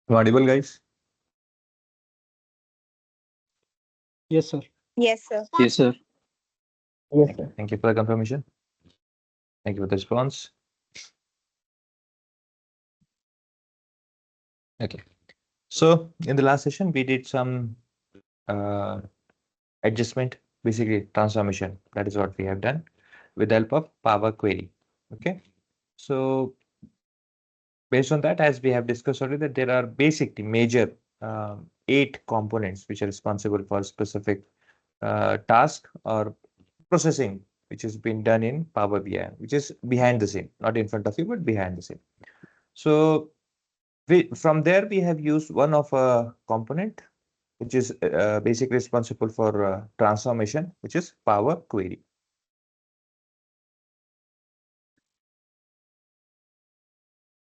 Audible, guys? Yes, sir. Yes, sir. Yes, sir. Yes, sir. Thank you for the confirmation. Thank you for the response. Okay. So in the last session, we did some adjustment, basically transformation. That is what we have done with the help of Power Query. Okay. So based on that, as we have discussed already, that there are basically major 8 components which are responsible for specific task or processing which has been done in Power BI, which is behind the scene, not in front of you, but behind the scene. So from there, we have used one of a component which is basically responsible for transformation, which is Power Query.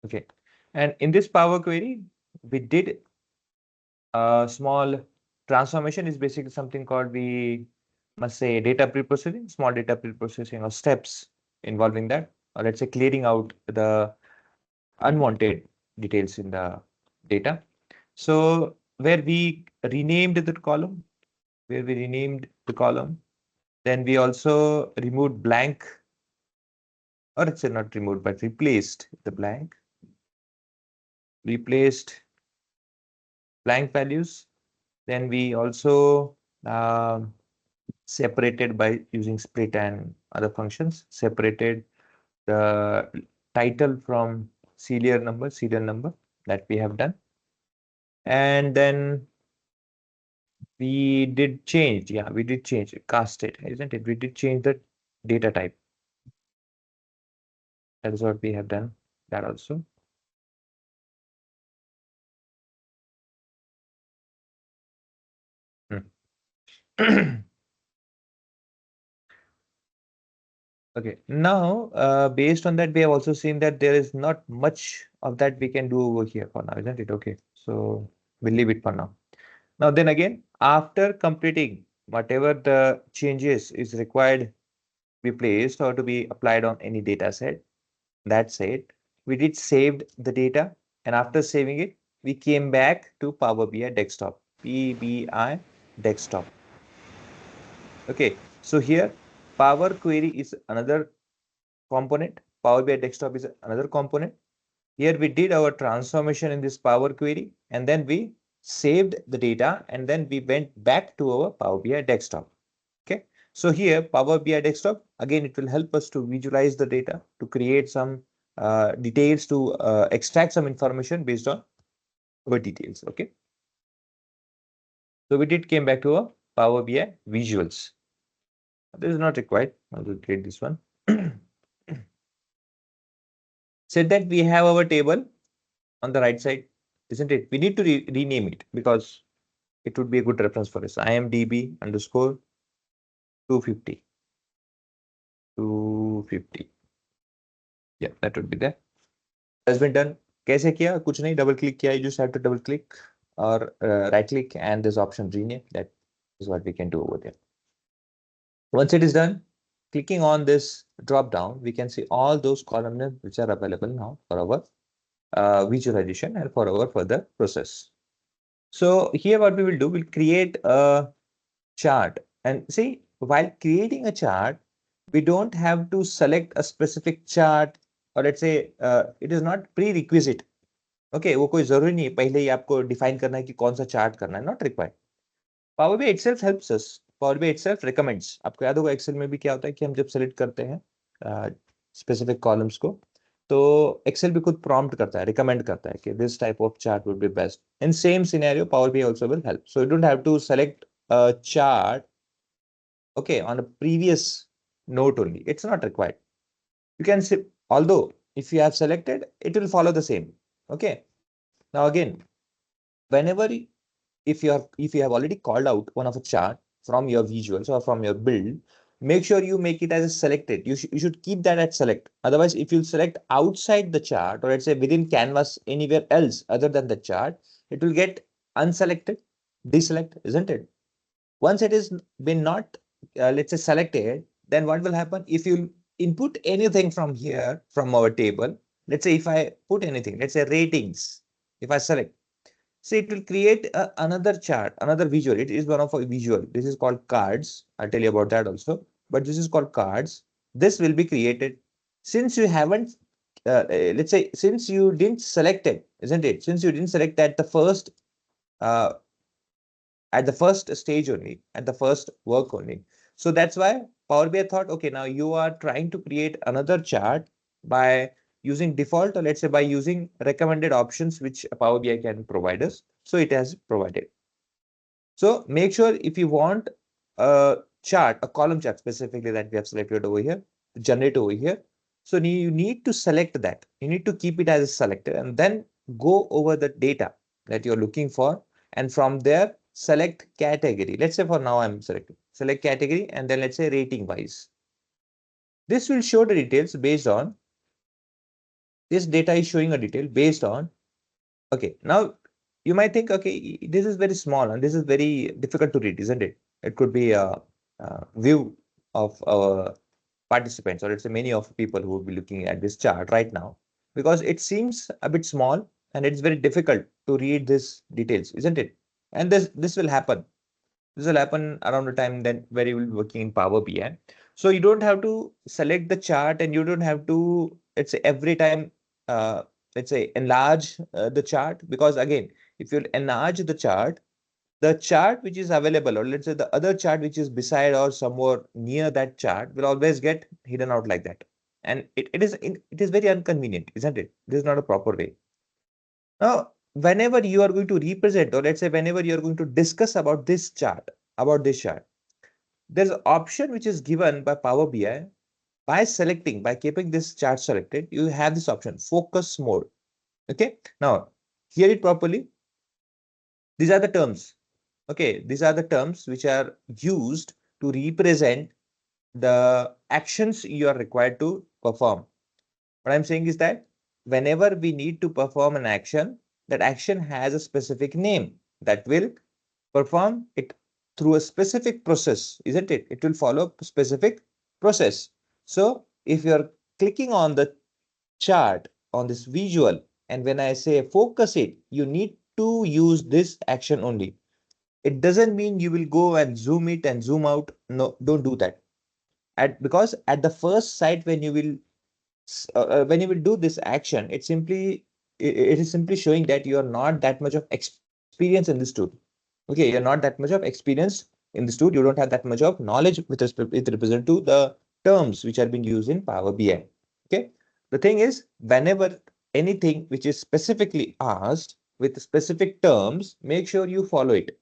Okay, and in this Power Query, we did a small transformation. Is basically something called, we must say, data pre-processing, small data pre-processing or steps involving that, or let's say clearing out the unwanted details in the data. So where we renamed the column, then we also removed blank, or let's say not removed, but replaced the blank, replaced blank values. Then we also separated by using split and other functions, separated the title from serial number that we have done. And then we did change, we did change cast it, isn't it? We did change the data type. That is what we have done, that also. Okay, now based on that, we have also seen that there is not much of that we can do over here for now, isn't it? Okay, so we'll leave it for now. Now then again, after completing whatever the changes is required to be placed or to be applied on any data set, that said, we did saved the data, and after saving it, we came back to Power BI desktop, PBI desktop. Okay, so here Power Query is another component. Power BI desktop is another component. Here we did our transformation in this Power Query, and then we saved the data, and then we went back to our Power BI desktop. Okay, so here Power BI desktop, again, it will help us to visualize the data, to create some details, to extract some information based on our details. Okay, so we did came back to our Power BI visuals. This is not required. I will create this one. Said that we have our table on the right side, isn't it? We need to rename it because it would be a good reference for us. IMDb underscore 250. 250. Yeah, that would be there. Has been done. कैसे किया? कुछ नहीं, double click किया. You just have to double click or right click and this option rename. That is what we can do over there. Once it is done, clicking on this drop down, we can see all those columns which are available now for our visualization and for our further process. So here what we will do, we'll create a chart. And see, while creating a chart, we don't have to select a specific chart, or let's say it is not prerequisite. Okay, वो कोई जरूरी नहीं है पहले ही आपको define करना है कि कौन सा चार्ट करना है, not required. Power BI itself helps us. Power BI itself recommends. आपको याद होगा एक्सेल में भी क्या होता है कि हम जब सेलेक्ट करते हैं स्पेसिफिक कॉलम्स को, तो एक्सेल भी खुद प्रॉम्प्ट करता है, रिकमेंड करता है कि this type of chart would be best. In same scenario power BI also will help. So you don't have to select a chart, okay, on a previous note only. It's not required. You can see, although if you have selected, it will follow the same. Okay. Now again, whenever if you have already called out one of a chart from your visuals or from your build, make sure you make it as a selected. You should keep that at select. Otherwise, if you select outside the chart, or let's say within canvas anywhere else other than the chart, it will get unselected, deselect, isn't it? Once it is been not let's say selected, then what will happen if you input anything from here from our table? Let's say if I put anything, let's say ratings, if I select, so it will create another chart, another visual. It is one of a visual. This is called cards. I'll tell you about that also. But this is called cards. This will be created since you haven't, let's say, since you didn't select it, isn't it? Since you didn't select uh, at the first stage only, at the first work only. So that's why Power BI thought, okay, now you are trying to create another chart by using default, or let's say by using recommended options which Power BI can provide us. So it has provided. So make sure if you want a chart, a column chart specifically that we have selected over here, generate over here. So you need to select that. You need to keep it as a selector and then go over the data that you're looking for. And from there, select category. Let's say for now I'm selecting. Select category and then let's say rating wise. This will show the details based on, this data is showing a detail based on, okay, now you might think, okay, this is very small and this is very difficult to read, isn't it? It could be a view of our participants, or let's say many of people who will be looking at this chart right now, because it seems a bit small and it's very difficult to read this details, isn't it? And this will happen. This will happen around the time then where you will be working in Power BI. So you don't have to select the chart and you don't have to, let's say every time, let's say enlarge the chart, because again, if you enlarge the chart which is available, or let's say the other chart which is beside or somewhere near that chart will always get hidden out like that. And it is very inconvenient, isn't it? This is not a proper way. Now, whenever you are going to represent, or let's say whenever you are going to discuss about this chart, there's an option which is given by Power BI. By keeping this chart selected, you have this option, focus mode. Okay. Now, hear it properly. These are the terms. Okay. These are the terms which are used to represent the actions you are required to perform. What I'm saying is that whenever we need to perform an action, that action has a specific name that will perform it through a specific process, isn't it? It will follow a specific process. So if you're clicking on the chart on this visual, and when I say focus it, you need to use this action only. It doesn't mean you will go and zoom it and zoom out. No, don't do that. Because at the first sight, when you will do this action, it is simply showing that you are not that much of experience in this tool. Okay, you're not that much of experienced in this tool. You don't have that much of knowledge with represent to the terms which are being used in Power BI. Okay, the thing is, whenever anything which is specifically asked with specific terms, make sure you follow it.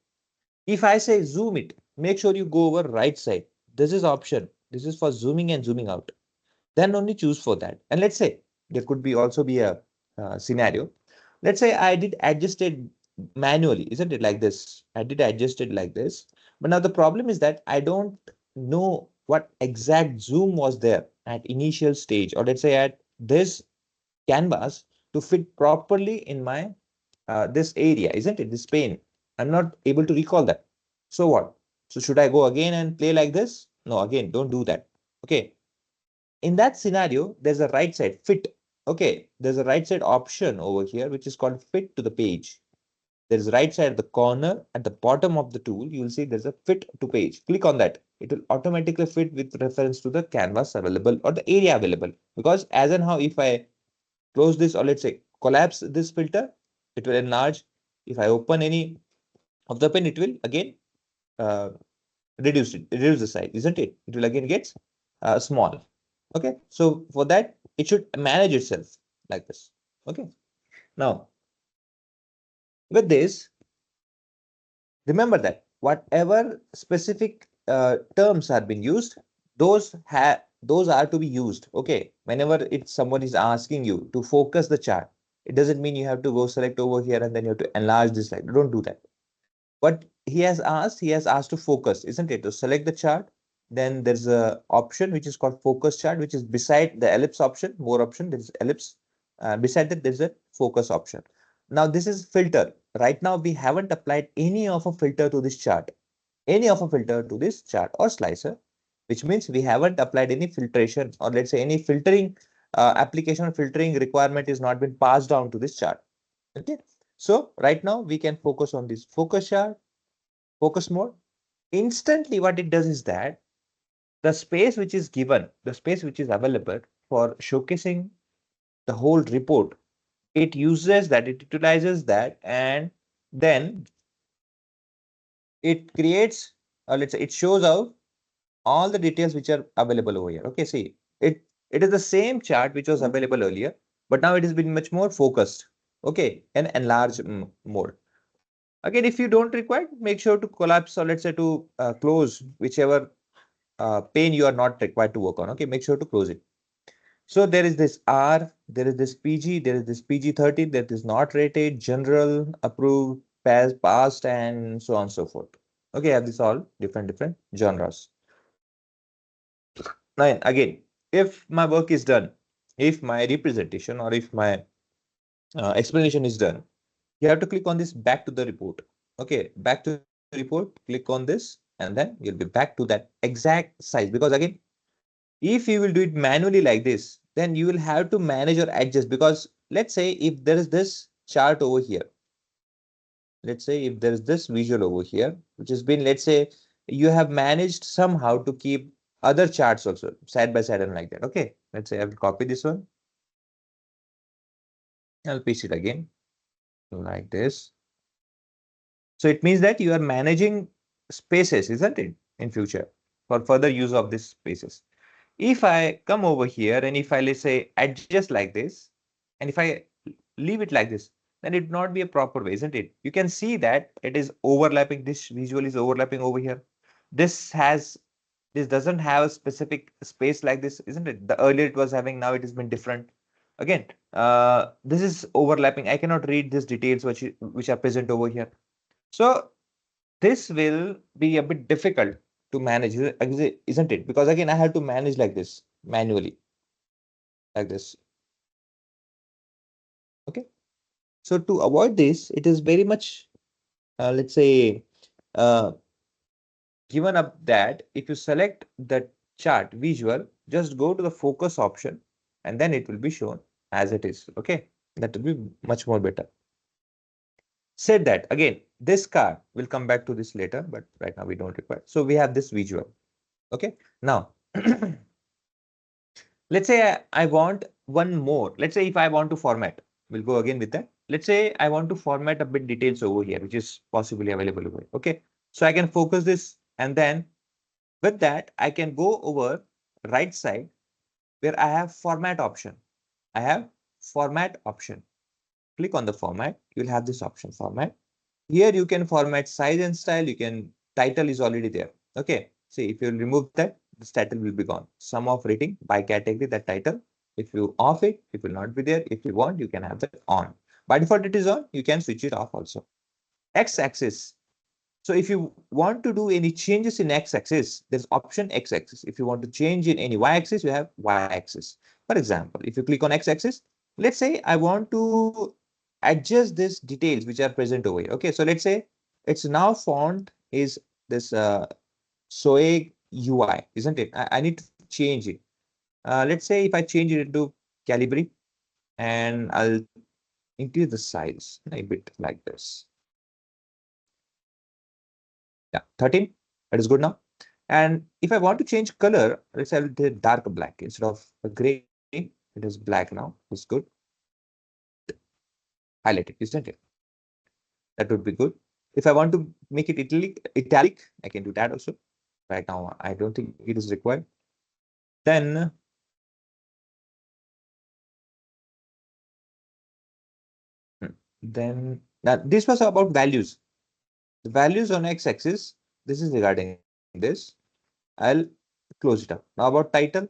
If I say zoom it, make sure you go over right side. This is option. This is for zooming and zooming out. Then only choose for that. And let's say there could be also be a scenario. Let's say I did adjust it manually, isn't it, like this? I did adjust it like this. But now the problem is that I don't know what exact zoom was there at initial stage, or let's say at this canvas to fit properly in my this area, isn't it? This pane. I'm not able to recall that. So what? So should I go again and play like this? No, again, don't do that. Okay. In that scenario, there's a right side fit. Okay. There's a right side option over here, which is called fit to the page. There's right side at the corner at the bottom of the tool. You will see there's a fit to page. Click on that. It will automatically fit with reference to the canvas available or the area available. Because as and how if I close this or let's say collapse this filter, it will enlarge. If I open any of the pen, it will again uh, reduce the size, isn't it? It will again get small. Okay, so for that it should manage itself like this. Okay, now with this, remember that whatever specific terms are being used, those are to be used. Okay, whenever it's someone is asking you to focus the chart, it doesn't mean you have to go select over here and then you have to enlarge this slide. Don't do that. What he has asked to focus, isn't it? To select the chart, then there's a option which is called focus chart, which is beside the ellipse option, more option, there is ellipse. Beside that, there's a focus option. Now, this is filter. Right now, we haven't applied any of a filter to this chart, or slicer, which means we haven't applied any filtration or let's say any filtering application or filtering requirement is not been passed down to this chart. Okay. So right now we can focus on this focus chart, focus mode. Instantly, what it does is that the space which is given, the space which is available for showcasing the whole report, it uses that, it utilizes that, and then it creates, let's say, it shows out all the details which are available over here. Okay, see, it is the same chart which was available earlier, but now it has been much more focused. Okay, and enlarged mode. Again, if you don't require, make sure to collapse or let's say to close whichever pane you are not required to work on. Okay, make sure to close it. So there is this R, there is this PG, there is this PG-13 that is not rated, general, approved, passed, and so on and so forth. Okay, I have this all different genres. Now, again, if my work is done, if my representation or if my explanation is done, you have to click on this back to the report. Okay, back to the report, click on this, and then you'll be back to that exact size. Because again, if you will do it manually like this, then you will have to manage or adjust. Because let's say if there is this chart over here, let's say if there is this visual over here, which has been, let's say, you have managed somehow to keep other charts also side by side and like that. Okay, let's say I will copy this one. I'll paste it again like this. So it means that you are managing spaces, isn't it, in future for further use of these spaces. If I come over here and if I, let's say, adjust like this, and if I leave it like this, then it would not be a proper way, isn't it? You can see that it is overlapping. This visual is overlapping over here. This has, this doesn't have a specific space like this, isn't it? The earlier it was having, now it has been different. Again, this is overlapping. I cannot read these details which are present over here. So this will be a bit difficult to manage, isn't it? Because again, I have to manage like this manually, like this. Okay. So to avoid this, it is very much, let's say, uh, given up that if you select the chart visual, just go to the focus option and then it will be shown as it is. Okay. That will be much more better. Said that again, this card will come back to this later, but right now we don't require. So we have this visual. Okay. Now, let's say I want one more. Let's say if I want to format, we'll go again with that. Let's say I want to format a bit details over here, which is possibly available over here. Okay. So I can focus this and then with that, I can go over right side where I have format option. I have format option. Click on the format. You'll have this option format. Here you can format size and style. You can, title is already there. Okay. See, if you remove that, this title will be gone. Sum of rating by category, that title. If you off it, it will not be there. If you want, you can have that on. By default, it is on. You can switch it off also. X-axis. So if you want to do any changes in X-axis, there's option X-axis. If you want to change in any Y-axis, you have Y-axis. For example, if you click on X-axis, let's say I want to adjust these details which are present over here. Okay, so let's say it's now font is this Soeg UI, isn't it? I need to change it. Let's say if I change it into Calibri and I'll increase the size a bit like this. Yeah, 13. That is good now. And if I want to change color, let's say I will do dark black instead of a gray. It is black now. It's good. Highlight it, isn't it? That would be good. If I want to make it italic, I can do that also. Right now, I don't think it is required. Then now this was about values. The values on x-axis. This is regarding this. I'll close it up. Now about title.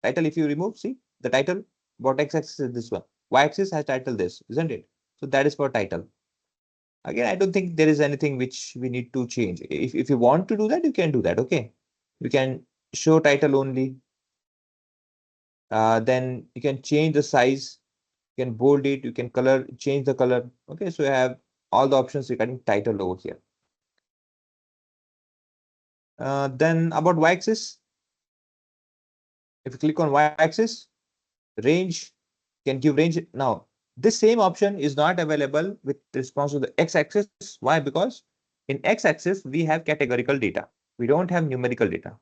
Title, if you remove, see the title. About x-axis is this one. Y-axis has title this, isn't it? So that is for title. Again, I don't think there is anything which we need to change. If you want to do that, you can do that. Okay, you can show title only. Then you can change the size. You can bold it. You can change the color. Okay, so you have all the options regarding title over here. Then about y-axis, if you click on y-axis, range can give range. Now, this same option is not available with response to the x-axis. Why? Because in x-axis, we have categorical data. We don't have numerical data.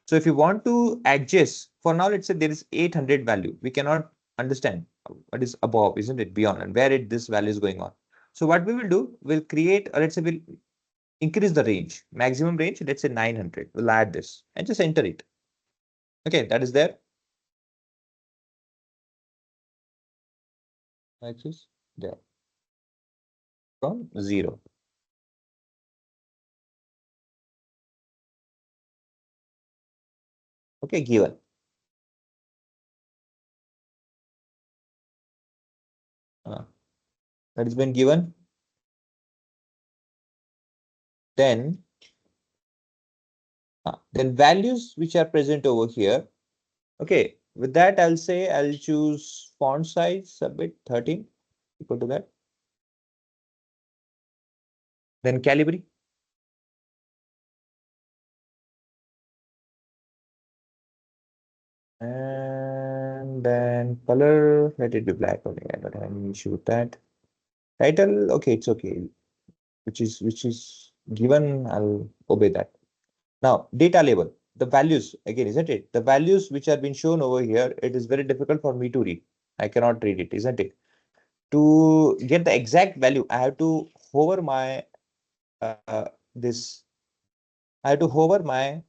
So if you want to adjust, for now, let's say there is 800 value. We cannot understand what is above, isn't it? Beyond and where this value is going on. So what we will do, we'll create, or let's say we'll increase the range, maximum range, let's say 900. We'll add this and just enter it. Okay, that is there. Axis there from 0. Okay, given. That has been given. Then values which are present over here. Okay, with that, I'll say I'll choose font size a bit 13 equal to that. Then Calibri. And then color, let it be black only. I don't have any issue with that. Title, okay, it's okay. Which is given, I'll obey that. Now, data label, the values again, isn't it? The values which are being shown over here, it is very difficult for me to read. I cannot read it, isn't it? To get the exact value, I have to hover my this. I have to hover my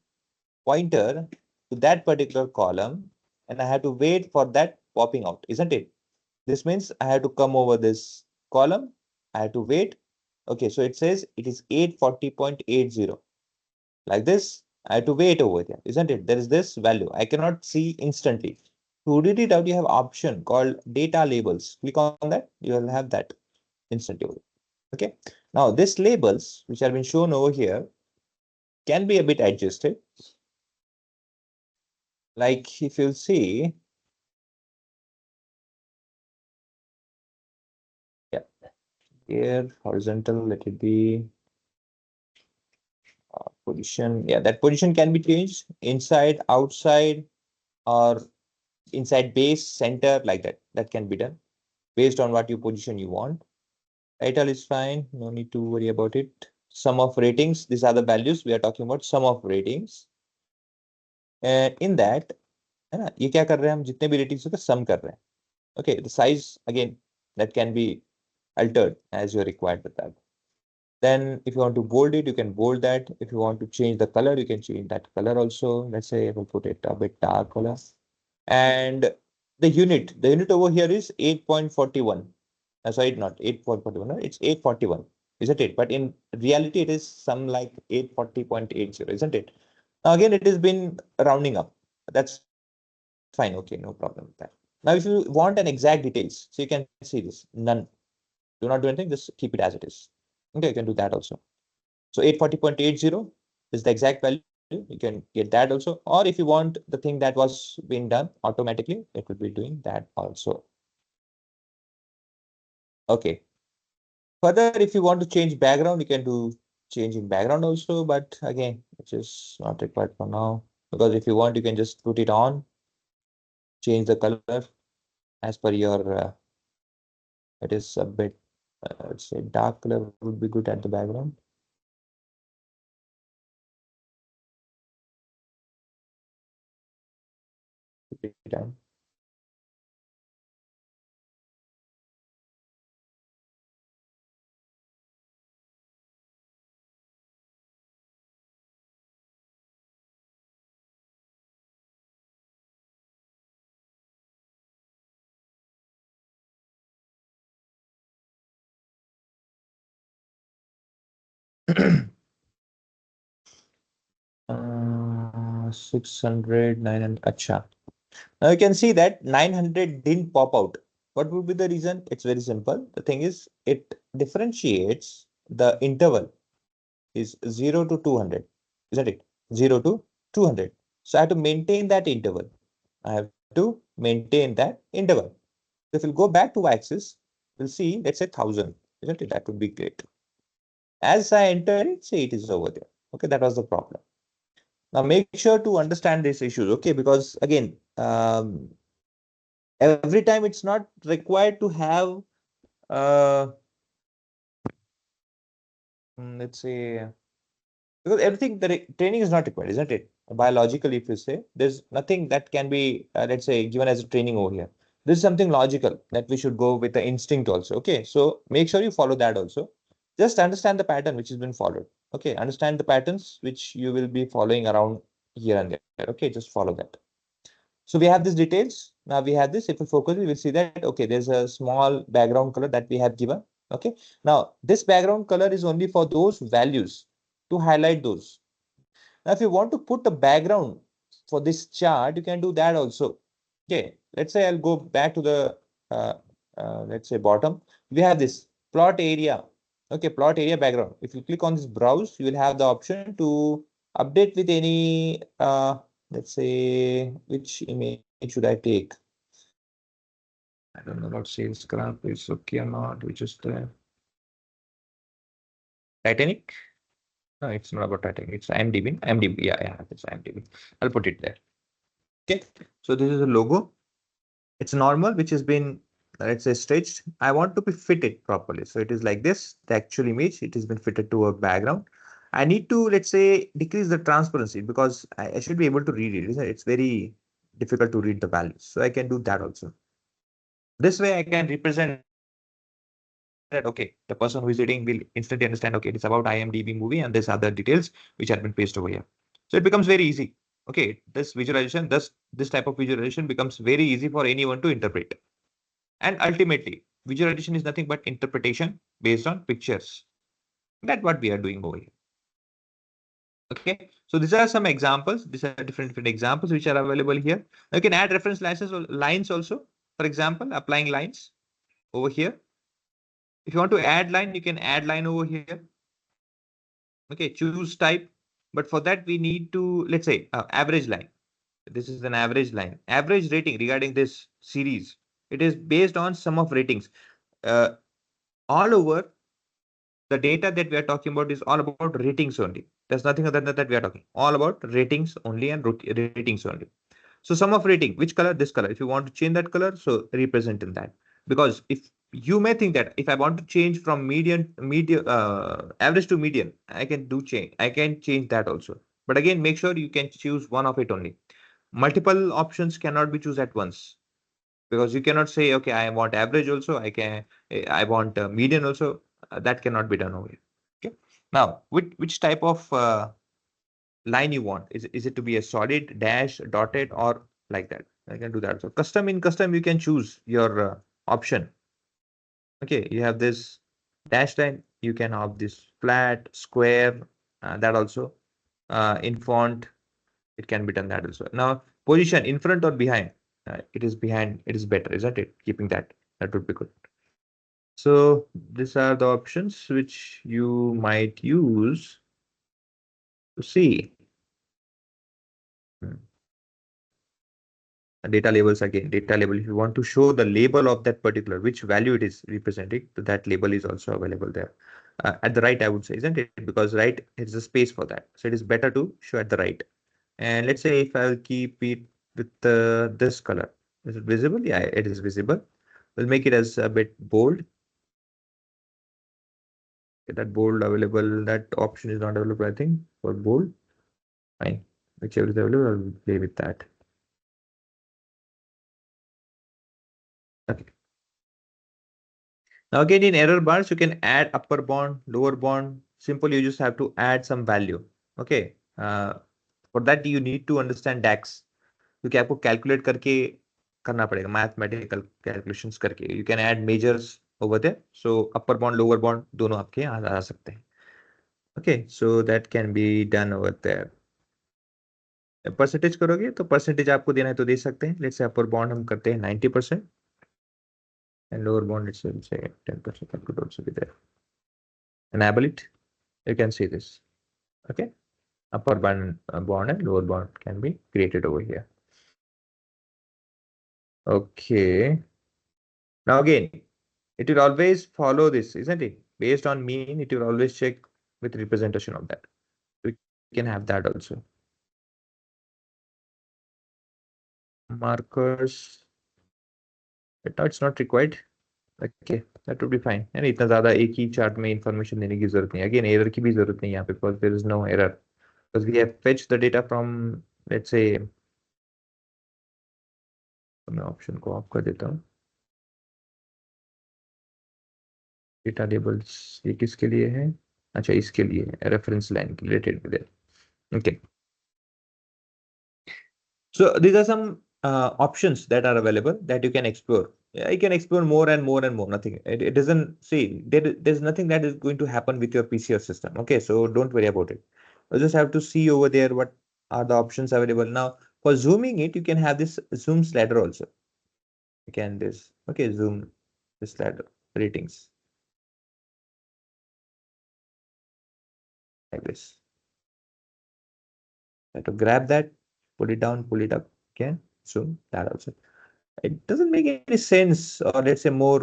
pointer to that particular column, and I have to wait for that popping out, isn't it? This means I have to come over this column. I have to wait. Okay, so it says it is 840.80. Like this, I have to wait over there, isn't it? There is this value. I cannot see instantly. To read it out, you have option called data labels. Click on that, you will have that instantly. Okay. Now, these labels, which have been shown over here, can be a bit adjusted. Like if you'll see, yeah, here horizontal, let it be position. Yeah, that position can be changed inside, outside, or inside base, center, like that. That can be done based on what you position you want. Title is fine. No need to worry about it. Sum of ratings. These are the values we are talking about. Sum of ratings. In that, है ना, ये क्या कर रहे हैं हम जितने भी रेटिंग्स होते हैं सम कर रहे हैं. Okay, the size again that can be altered as you're required with that. Then if you want to bold it, you can bold that. If you want to change the color, you can change that color also. Let's say we'll put it a bit dark color. And the unit over here is 8.41. Sorry, not 8.41, no, it's 841, isn't it? But in reality, it is some like 840.80, isn't it? Now, again, it has been rounding up. That's fine. Okay, no problem with that. Now, if you want an exact details, so you can see this, none. Do not do anything, just keep it as it is. Okay, you can do that also. So 840.80 is the exact value. You can get that also. Or if you want the thing that was being done automatically, it will be doing that also. Okay. Further, if you want to change background, you can do change in background also, but again, which is not required for now. because if you want, you can just put it on, change the color as per your, it is a bit, let's say dark color would be good at the background. Put it on. Uh, 600, 900. Acha. Now you can see that 900 didn't pop out. What would be the reason? It's very simple. The thing is, it differentiates the interval is 0 to 200, isn't it? 0 to 200. So I have to maintain that interval. I have to maintain that interval. So if we'll go back to axis, we'll see, let's say 1000, isn't it? That would be great. As I enter it, say it is over there. Okay, that was the problem. Now make sure to understand these issues, okay? Because again, every time it's not required to have, let's say, because everything, the training is not required, isn't it? Biological, if you say, there's nothing that can be, let's say, given as a training over here. This is something logical that we should go with the instinct also. Okay, so make sure you follow that also. Just understand the pattern which has been followed. Okay, understand the patterns which you will be following around here and there. Okay, just follow that. So we have these details. Now we have this. If we focus, we will see that, okay, there's a small background color that we have given. Okay. Now this background color is only for those values to highlight those. Now, if you want to put a background for this chart, you can do that also. Okay. Let's say I'll go back to the, uh, let's say bottom. We have this plot area. Okay. Plot area background. If you click on this browse, you will have the option to update with any, let's say, which image should I take? I don't know what sales graph is okay or not, which is the Titanic. No, it's not about Titanic. It's IMDb. IMDb. Yeah, it's IMDb. I'll put it there. Okay. So this is a logo. It's normal, which has been, let's say, stretched. I want to be fitted properly. So it is like this, the actual image, it has been fitted to a background. I need to, let's say, decrease the transparency because I should be able to read it. Isn't it? It's very difficult to read the values. So I can do that also. This way I can represent that, okay, the person who is reading will instantly understand, okay, it's about IMDb movie and there's other details which have been pasted over here. So it becomes very easy. Okay, this visualization, this type of visualization becomes very easy for anyone to interpret. And ultimately, visualization is nothing but interpretation based on pictures. That's what we are doing over here. Okay, so these are some examples. These are different examples which are available here. You can add reference lines also. For example, applying lines over here. If you want to add line, you can add line over here. Okay, choose type. But for that, we need to, let's say, average line. This is an average line. Average rating regarding this series. It is based on sum of ratings. All over, the data that we are talking about is all about ratings only. There's nothing other than that we are talking. All about ratings only and ratings only. So sum of rating, which color? This color. If you want to change that color, so represent in that. Because if you may think that if I want to change from average to median, I can do change. I can change that also. But again, make sure you can choose one of it only. Multiple options cannot be choose at once because you cannot say, okay, I want average also. I want median also. That cannot be done over here. Okay. Now, which type of line you want? Is it to be a solid, dash, dotted, or like that? I can do that. So custom, you can choose your option. Okay, you have this dash line. You can have this flat, square, that also. In font, it can be done that also. Now, position in front or behind? It is behind. It is better, isn't it? Keeping that. That would be good. So these are the options which you might use to see. Data labels again, data label. If you want to show the label of that particular, which value it is representing, that label is also available there. At the right, I would say, isn't it? Because right is a space for that. So it is better to show at the right. And let's say if I'll keep it with this color, is it visible? Yeah, it is visible. We'll make it as a bit bold. Get that bold available. That option is not available, I think, for bold. Fine. Whichever is available, I'll play with that. Okay. Now again, in error bars, you can add upper bound, lower bound. Simple, you just have to add some value. Okay. For that, you need to understand DAX. क्योंकि आपको calculate करके करना पड़ेगा, mathematical calculations करके. You can add measures over there. So upper bound lower bound दोनों आपके यहाँ आ सकते हैं. Okay, so that can be done over there. Percentage करोगे तो परसेंटेज आपको देना है तो दे सकते हैं. लेट्स से अपर बाउंड हम करते हैं 90% and lower bound let's say 10%. That could also be there. enable it. You can see this. Okay, upper bound and lower bound can be created over here. Okay, now again, it will always follow this, isn't it? Based on mean, it will always check with representation of that. We can have that also. Markers, but now it's not required. Okay, that would be fine. And इतना ज़्यादा एक ही chart में information देने की जरूरत नहीं. Again, error की भी जरूरत नहीं यहाँ पे, because there is no error. Because we have fetched the data from, let's say, मैं ऑप्शन को ऑफ कर देता हूँ. डेटा लेबल्स ये किसके लिए है? अच्छा, इसके लिए है, reference line related with it. Okay, so these are some options that are available that you can explore. Yeah, you can explore more and more and more. Nothing, it doesn't see there's nothing that is going to happen with your PC or system. Okay, so don't worry about it. You just have to see over there what are the options available. Now for zooming it, you can have this zoom slider also. You can this, okay, zoom this slider ratings like this. You have to grab that, put it down, pull it up again, zoom that also. It doesn't make any sense, or let's say more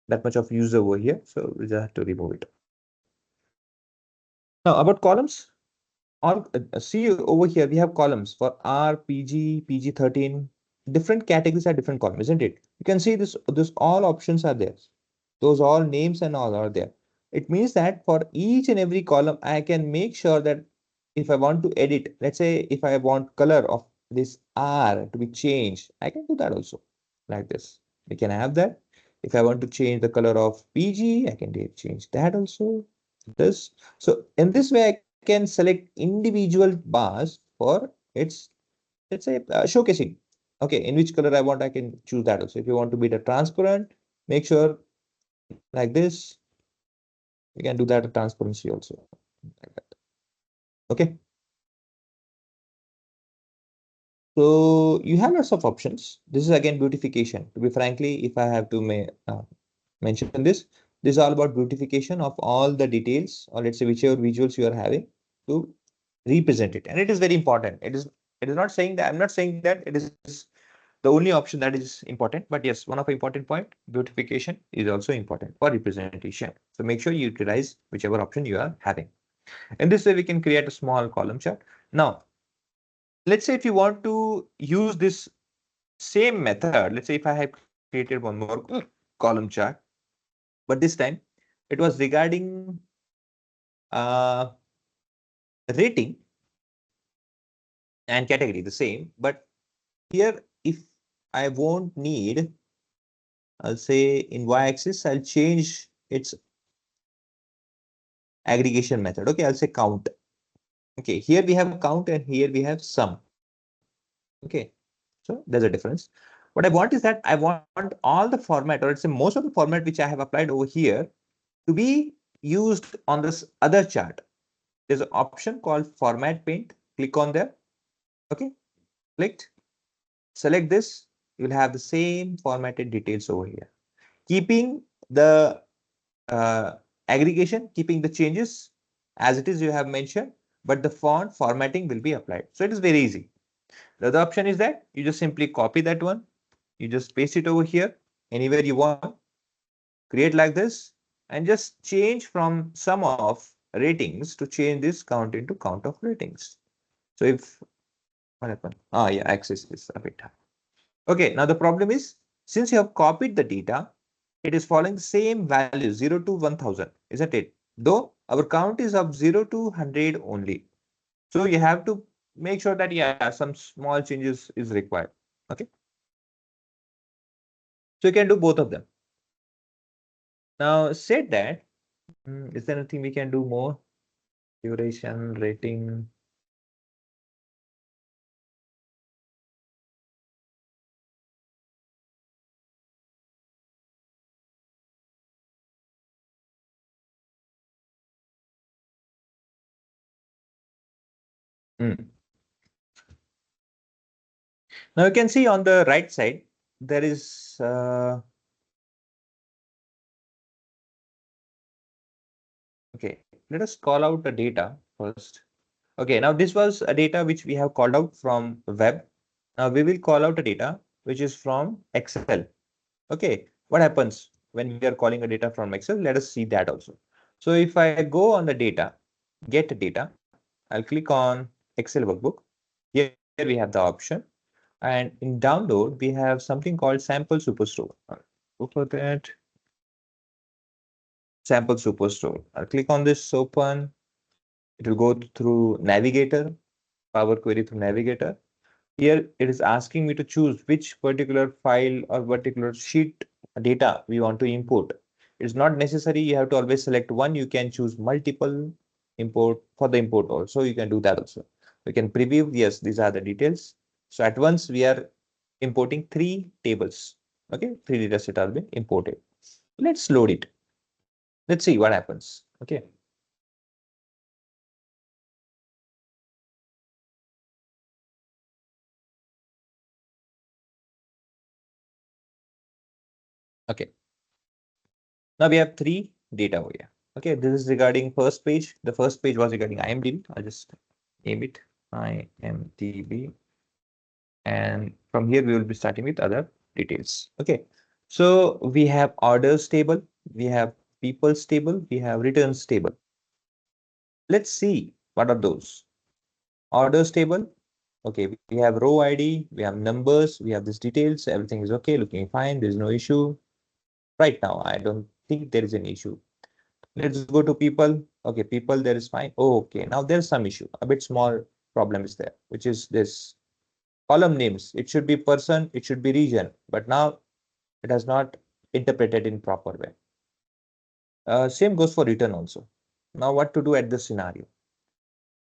that much of use over here, so we just have to remove it. Now about columns, all see over here we have columns for R, PG, PG13. Different categories are different columns, isn't it? You can see this all options are there. Those all names and all are there. It means that for each and every column, I can make sure that if I want to edit, let's say if I want color of this R to be changed, I can do that also like this. We can have that. If I want to change the color of PG, I can change that also. This. So in this way, I can select individual bars for its, let's say, showcasing. Okay, in which color I want, I can choose that also. If you want to be the transparent, make sure like this. You can do that transparency also like that. Okay. So you have lots of options. This is again beautification. To be frankly, if I have to mention this is all about beautification of all the details, or let's say whichever visuals you are having to represent it. And it is very important. It is not saying that, I'm not saying that it is the only option that is important, but yes, one of important point, beautification is also important for representation. So make sure you utilize whichever option you are having. In this way, we can create a small column chart. Now, let's say if you want to use this same method, let's say if I have created one more column chart, but this time it was regarding rating and category, the same. But here, if I won't need, I'll say in y-axis, I'll change its aggregation method. Okay, I'll say count. Okay, here we have count and here we have sum. Okay, so there's a difference. What I want is that I want all the format, or let's say most of the format which I have applied over here, to be used on this other chart. There's an option called format paint. Click on there. Okay, clicked. Select this. You'll have the same formatted details over here. Keeping the aggregation, keeping the changes as it is you have mentioned, but the font formatting will be applied. So it is very easy. The other option is that you just simply copy that one. You just paste it over here, anywhere you want, create like this, and just change from sum of ratings to change this count into count of ratings. So if what happened? Ah, yeah, access is a bit high. Okay, now the problem is since you have copied the data, it is following the same value 0 to 1000, isn't it? Though our count is of 0 to 100 only. So you have to make sure that, yeah, some small changes is required. Okay. So you can do both of them. Now, said that, is there anything we can do more? Duration, rating. Hmm. Now you can see on the right side, there is okay, let us call out the data first. Okay, now this was a data which we have called out from web. Now we will call out a data which is from Excel. Okay, what happens when we are calling a data from Excel? Let us see that also. So if I go on the data, get data, I'll click on Excel workbook. Here we have the option. And in download, we have something called sample superstore. I'll go for that. Sample superstore. I'll click on this open. It will go through navigator, Power Query through navigator. Here it is asking me to choose which particular file or particular sheet data we want to import. It's not necessary you have to always select one. You can choose multiple import for the import also. You can do that also. We can preview. Yes, these are the details. So at once we are importing three tables. Okay, three data set have been imported. Let's load it. Let's see what happens. Okay. Okay. Now we have three data over here. Okay, this is regarding first page. The first page was regarding IMDb. I'll just name it IMDb. And from here, we will be starting with other details. Okay, so we have orders table, we have people's table, we have returns table. Let's see what are those. Orders table. Okay, we have row ID, we have numbers, we have these details. Everything is okay, looking fine. There's no issue. Right now, I don't think there is an issue. Let's go to people. Okay, people, there is fine. Oh, okay, now there's some issue. A bit small problem is there, which is this column names. It should be person, it should be region, but now it has not interpreted in proper way. Same goes for return also. Now what to do at this scenario?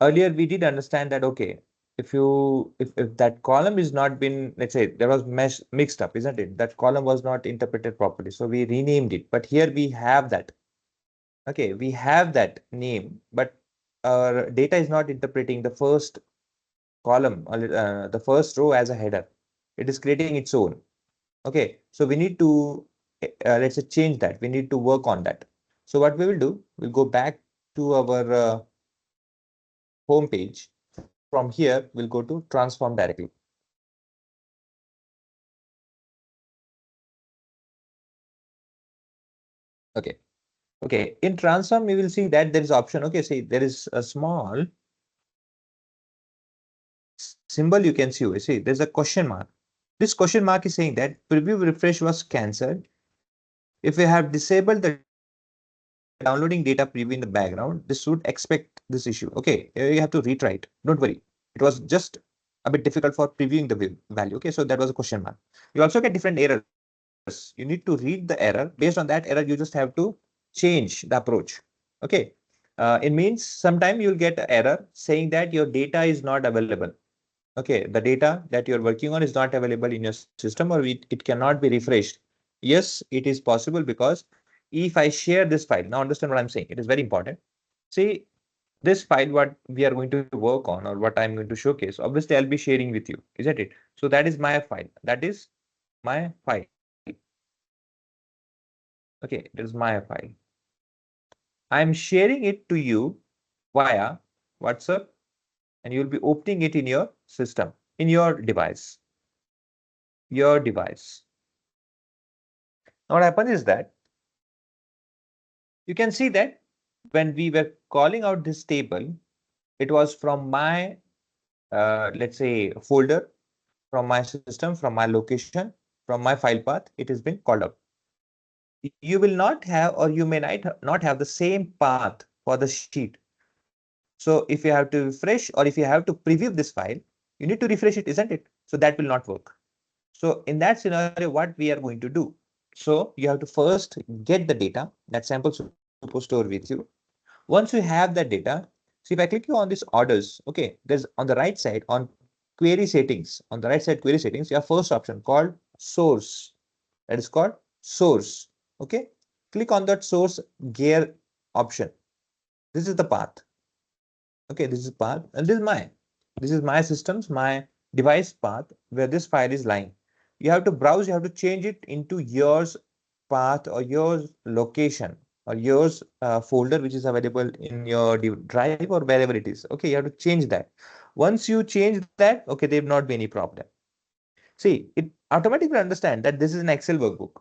Earlier we did understand that, okay, if that column is not been, let's say there was mixed up, isn't it? That column was not interpreted properly. So we renamed it. But here we have that. Okay, we have that name, but our data is not interpreting the first column, the first row as a header. It is creating its own. Okay, so we need to let's say change that. We need to work on that. So what we will do, we'll go back to our home page. From here, we'll go to transform directly. Okay. Okay. In transform, we will see that there is option. Okay, see there is a small symbol you can see. See, there's a question mark. This question mark is saying that preview refresh was cancelled. If we have disabled the downloading data preview in the background, this would expect this issue. Okay, you have to retry it. Don't worry. It was just a bit difficult for previewing the value. Okay, so that was a question mark. You also get different errors. You need to read the error. Based on that error, you just have to change the approach. Okay. It means sometime you'll get an error saying that your data is not available. Okay, the data that you're working on is not available in your system, or it cannot be refreshed. Yes, it is possible because if I share this file, now understand what I'm saying. It is very important. See, this file, what we are going to work on or what I'm going to showcase, obviously I'll be sharing with you, isn't it? So that is my file. That is my file. Okay, it is my file. I'm sharing it to you via WhatsApp, and you'll be opening it in your system, in your device. Your device. Now what happens is that you can see that when we were calling out this table, it was from my, let's say, folder, from my system, from my location, from my file path, it has been called out. You will not have, or you may not have the same path for the sheet. So if you have to refresh or if you have to preview this file, you need to refresh it, isn't it? So that will not work. So in that scenario, what we are going to do? So you have to first get the data that sample supposed store with you. Once you have that data, so if I click on these orders, okay, there's on the right side on query settings, on the right side query settings, you have first option called source. That is called source. Okay, click on that source gear option. This is the path. Okay, this is path, and this is my system's, my device path where this file is lying. You have to browse, you have to change it into yours path or your location or yours folder which is available in your drive or wherever it is. Okay, you have to change that. Once you change that, okay, there will not be any problem. See, it automatically understand that this is an Excel workbook.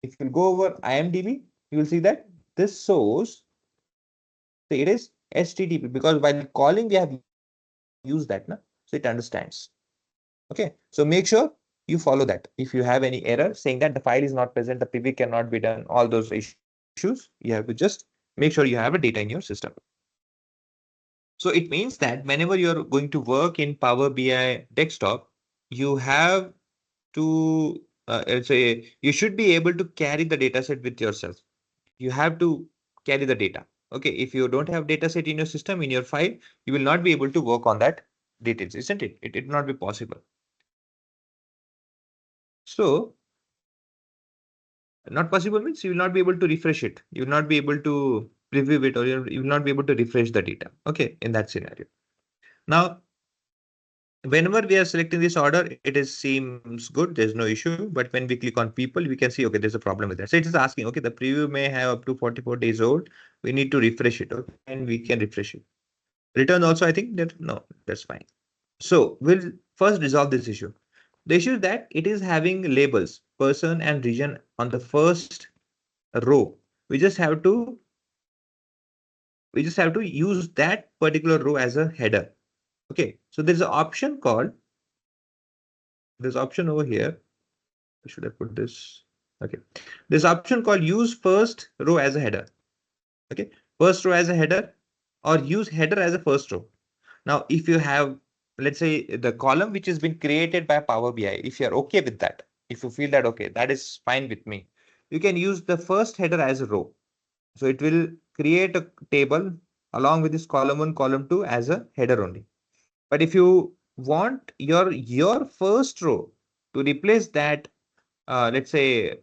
If you go over IMDb, you will see that this source, see, it is HTTP because while calling we have used that, na? So it understands. Okay, so make sure you follow that. If you have any error saying that the file is not present, the preview cannot be done, all those issues, you have to just make sure you have a data in your system. So it means that whenever you're going to work in Power BI desktop, you have to, let's say, you should be able to carry the data set with yourself. You have to carry the data. Okay, if you don't have data set in your system, in your file, you will not be able to work on that details, isn't it? It will not be possible. So not possible means you will not be able to refresh it. You will not be able to preview it, or you will not be able to refresh the data. Okay, in that scenario. Now, whenever we are selecting this order, it is seems good. There's no issue. But when we click on people, we can see, okay, there's a problem with that. So it is asking, okay, the preview may have up to 44 days old. We need to refresh it. Okay, and we can refresh it. Return also, I think that no, that's fine. So we'll first resolve this issue. The issue is that it is having labels, person and region on the first row. We just have to use that particular row as a header. Okay, so there's an option called, there's option over here. Should I put this? Okay, there's option called use first row as a header. Okay, first row as a header, or use header as a first row. Now, if you have, let's say, the column which has been created by Power BI, if you're okay with that, if you feel that, okay, that is fine with me, you can use the first header as a row. So it will create a table along with this column 1, column 2 as a header only. But if you want your first row to replace that, let's say,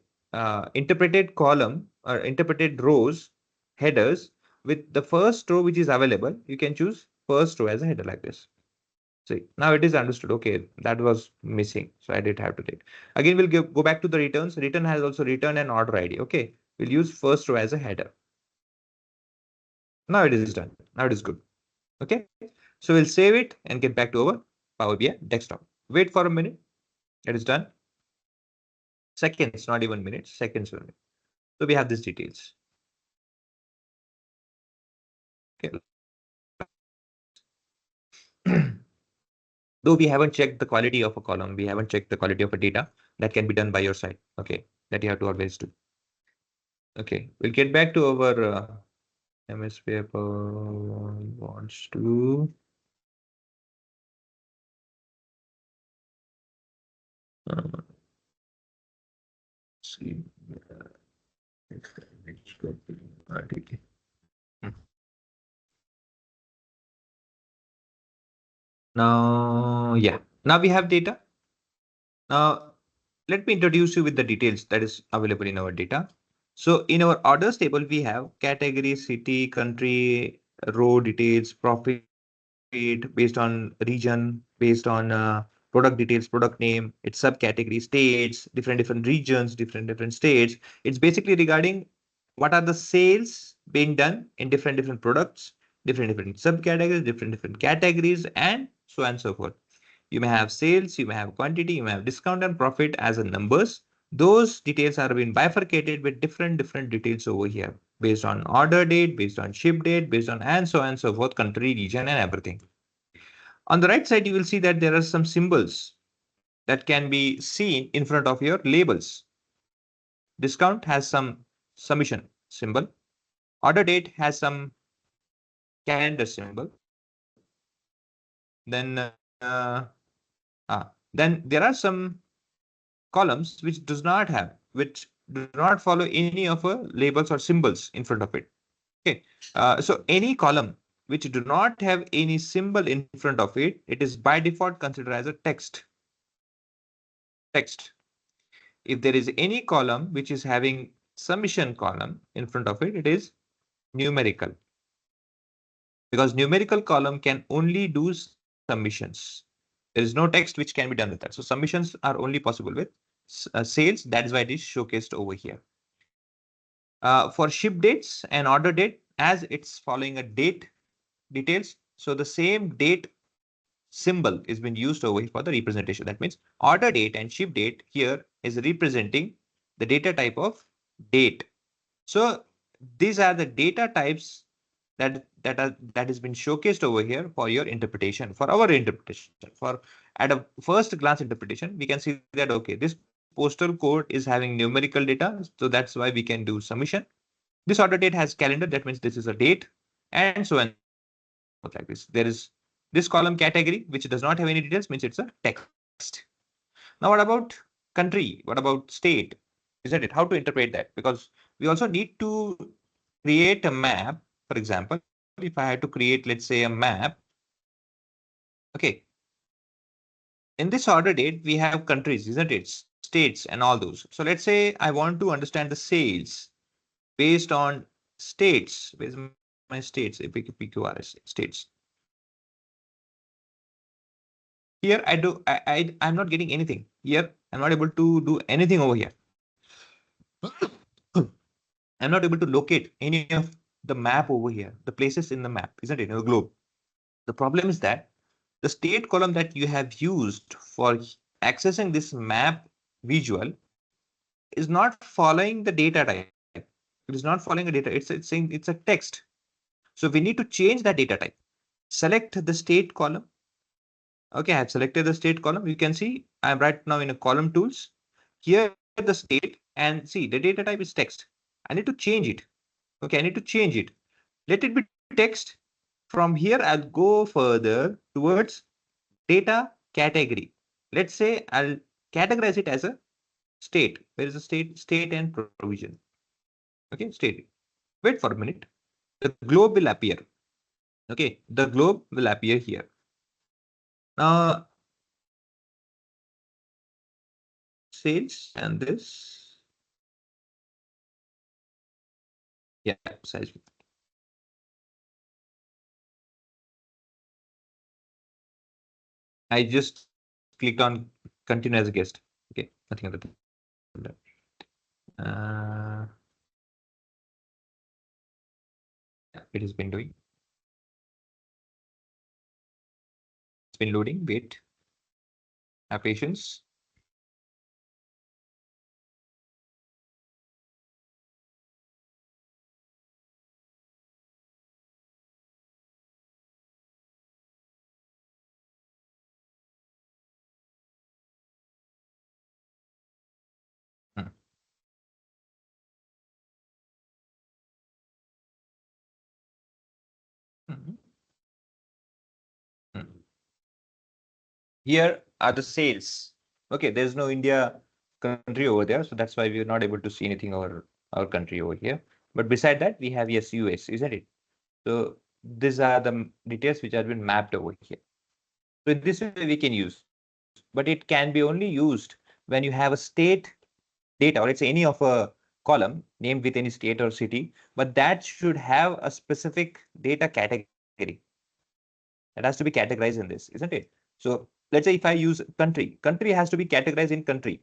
interpreted column or interpreted rows, headers, with the first row which is available, you can choose first row as a header like this. See, now it is understood. Okay, that was missing. So I did have to take. Again, we'll go back to the returns. Return has also return and order ID. Okay, we'll use first row as a header. Now it is done. Now it is good. Okay, so we'll save it and get back to our Power BI desktop. Wait for a minute. It is done. Seconds, not even minutes, seconds only. So we have these details. Okay. Though we haven't checked the quality of a column, we haven't checked the quality of a data, that can be done by your side. Okay, that you have to always do. Okay, we'll get back to our MS paper wants to. See. Now, yeah, now we have data. Now, let me introduce you with the details that is available in our data. So in our orders table, we have category, city, country, row details, profit based on region, based on product details, product name, its subcategory, states, different regions, different states. It's basically regarding what are the sales being done in different products, different subcategories, different categories, and so on and so forth. You may have sales, you may have quantity, you may have discount and profit as a numbers. Those details are being bifurcated with different details over here. based on order date, based on ship date, based on and so on and so forth, country, region, and everything. On the right side, you will see that there are some symbols that can be seen in front of your labels. Discount has some submission symbol. Order date has some calendar symbol. Then, then there are some columns which does not have, which do not follow any of a labels or symbols in front of it. Okay, so any column which do not have any symbol in front of it, it is by default considered as a text. Text. If there is any column which is having submission column in front of it, it is numerical. Because numerical column can only do submissions. There is no text which can be done with that. So submissions are only possible with sales. That is why it is showcased over here. For ship dates and order date, as it's following a date details, so the same date symbol is being used over here for the representation. That means order date and ship date here is representing the data type of date. So these are the data types that has been showcased over here for your interpretation, for our interpretation. For at a first glance interpretation, we can see that okay, this postal code is having numerical data, so that's why we can do submission. This order date has calendar, that means this is a date, and so on like this. There is this column category which does not have any details, means it's a text. Now what about country? What about state? Isn't it? How to interpret that? Because we also need to create a map. For example, if I had to create, let's say, a map. Okay. In this order date, we have countries, isn't it? States and all those. So let's say I want to understand the sales based on states. Where's my states? PQRS states. Here I'm not getting anything. Here I'm not able to do anything over here. I'm not able to locate any of the map over here, the places in the map, isn't it? In the globe. The problem is that the state column that you have used for accessing this map visual is not following the data type. It is not following a data. It's saying it's a text. So we need to change that data type. Select the state column. Okay, I have selected the state column. You can see I'm right now in a column tools. Here the state, and see the data type is text. I need to change it. Okay, I need to change it. Let it be text. From here, I'll go further towards data category. Let's say I'll categorize it as a state. Where is the state? State and provision. Okay, state. Wait for a minute. The globe will appear. Okay, the globe will appear here. Now, sales and this. Yeah, size. I just clicked on continue as a guest. Okay, nothing other than that. It has been doing. It's been loading. Wait. Have patience. Hmm. Mhm. Hmm. Here are the sales. Okay, there's no India country over there, so that's why we're not able to see anything over our country over here. But beside that, we have yes, US, isn't it? So these are the details which have been mapped over here. So in this way we can use, but it can be only used when you have a state data, or let's say any of a column named with any state or city, but that should have a specific data category that has to be categorized in this, isn't it? So let's say if I use country, country has to be categorized in country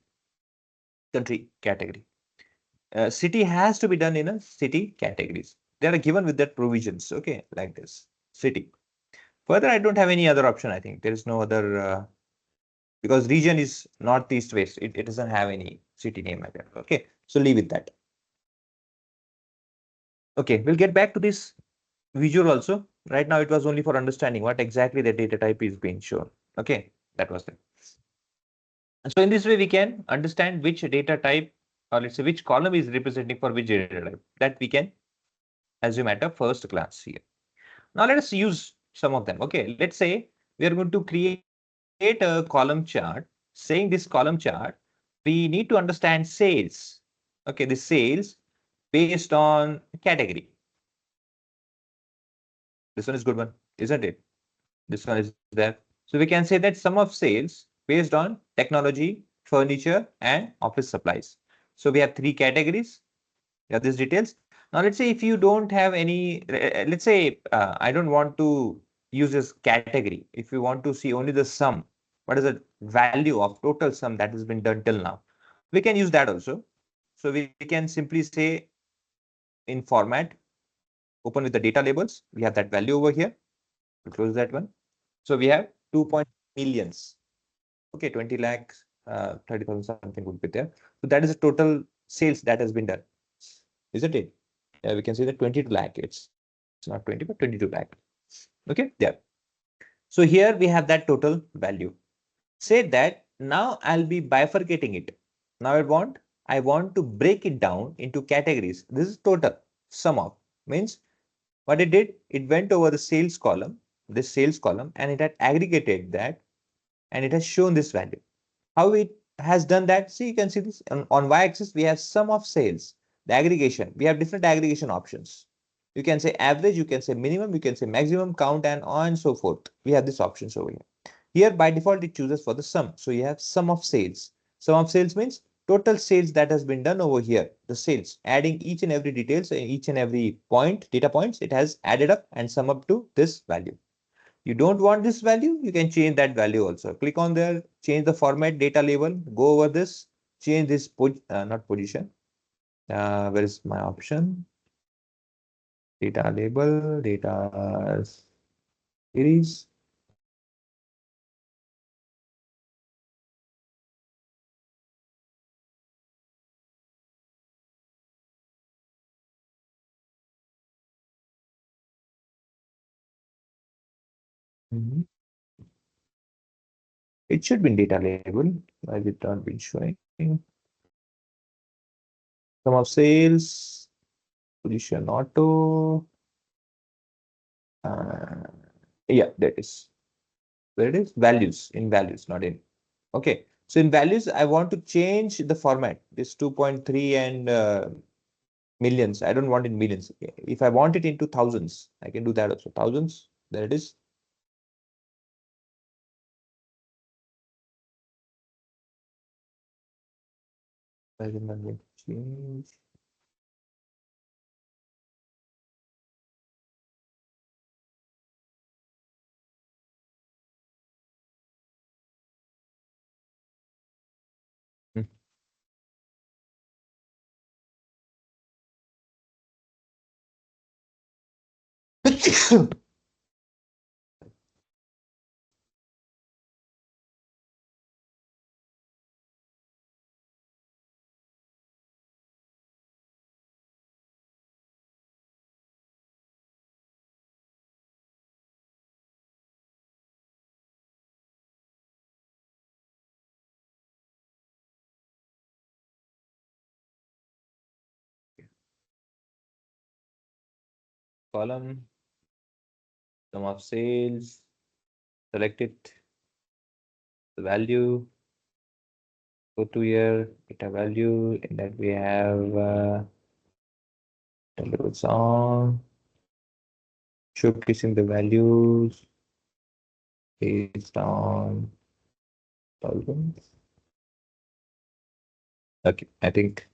category. City has to be done in a city categories. They are given with that provisions, okay, like this, city. Further, I don't have any other option. I think there is no other, because region is northeast west. It doesn't have any city name like that. Okay, so leave it that. Okay, we'll get back to this visual also. Right now, it was only for understanding what exactly the data type is being shown. Okay, that was it. So in this way, we can understand which data type, or let's say which column is representing for which data type. That we can assume at a first glance here. Now let us use some of them. Okay, let's say we are going to create a column chart. Saying this column chart, we need to understand sales. Okay, the sales based on category. This one is good one, isn't it? This one is there. So we can say that sum of sales based on technology, furniture, and office supplies. So we have three categories. You have these details. Now let's say if you don't have any, let's say I don't want to use this category. If you want to see only the sum, what is the value of total sum that has been done till now? We can use that also. So we can simply say in format, open with the data labels. We have that value over here. We'll close that one. So we have 2 millions. Okay, 20 lakhs, 30,000 something would be there. So that is the total sales that has been done, isn't it? We can see that 22 lakh. It's not 20, but 22 lakh. Okay, there. So here we have that total value. Say that now I'll be bifurcating it. Now I want to break it down into categories. This is total sum of means what it did, it went over the sales column, this sales column, and it had aggregated that and it has shown this value. How it has done that? See, you can see this on y-axis, we have sum of sales, the aggregation. We have different aggregation options. You can say average, you can say minimum, you can say maximum, count, and on and so forth. We have these options over here. Here, by default, it chooses for the sum. So you have sum of sales. Sum of sales means total sales that has been done over here. The sales, adding each and every details, each and every point, data points, it has added up and sum up to this value. You don't want this value, you can change that value also. Click on there, change the format data label, go over this, change this, not position. Where is my option? Data label, data series. Mhm. It should be in data label. Why is it not been showing? Sum of sales, position auto. Uh, yeah, that is where it is. Values in values, not in. Okay. So in values, I want to change the format. This 2.3 and millions. I don't want in millions. If I want it into thousands, I can do that also. Thousands. There it is. Change. Hmm. Column, sum of sales, select it, the value, go to here, data value, and then we have song, showcasing the values based on thousands. Okay, I think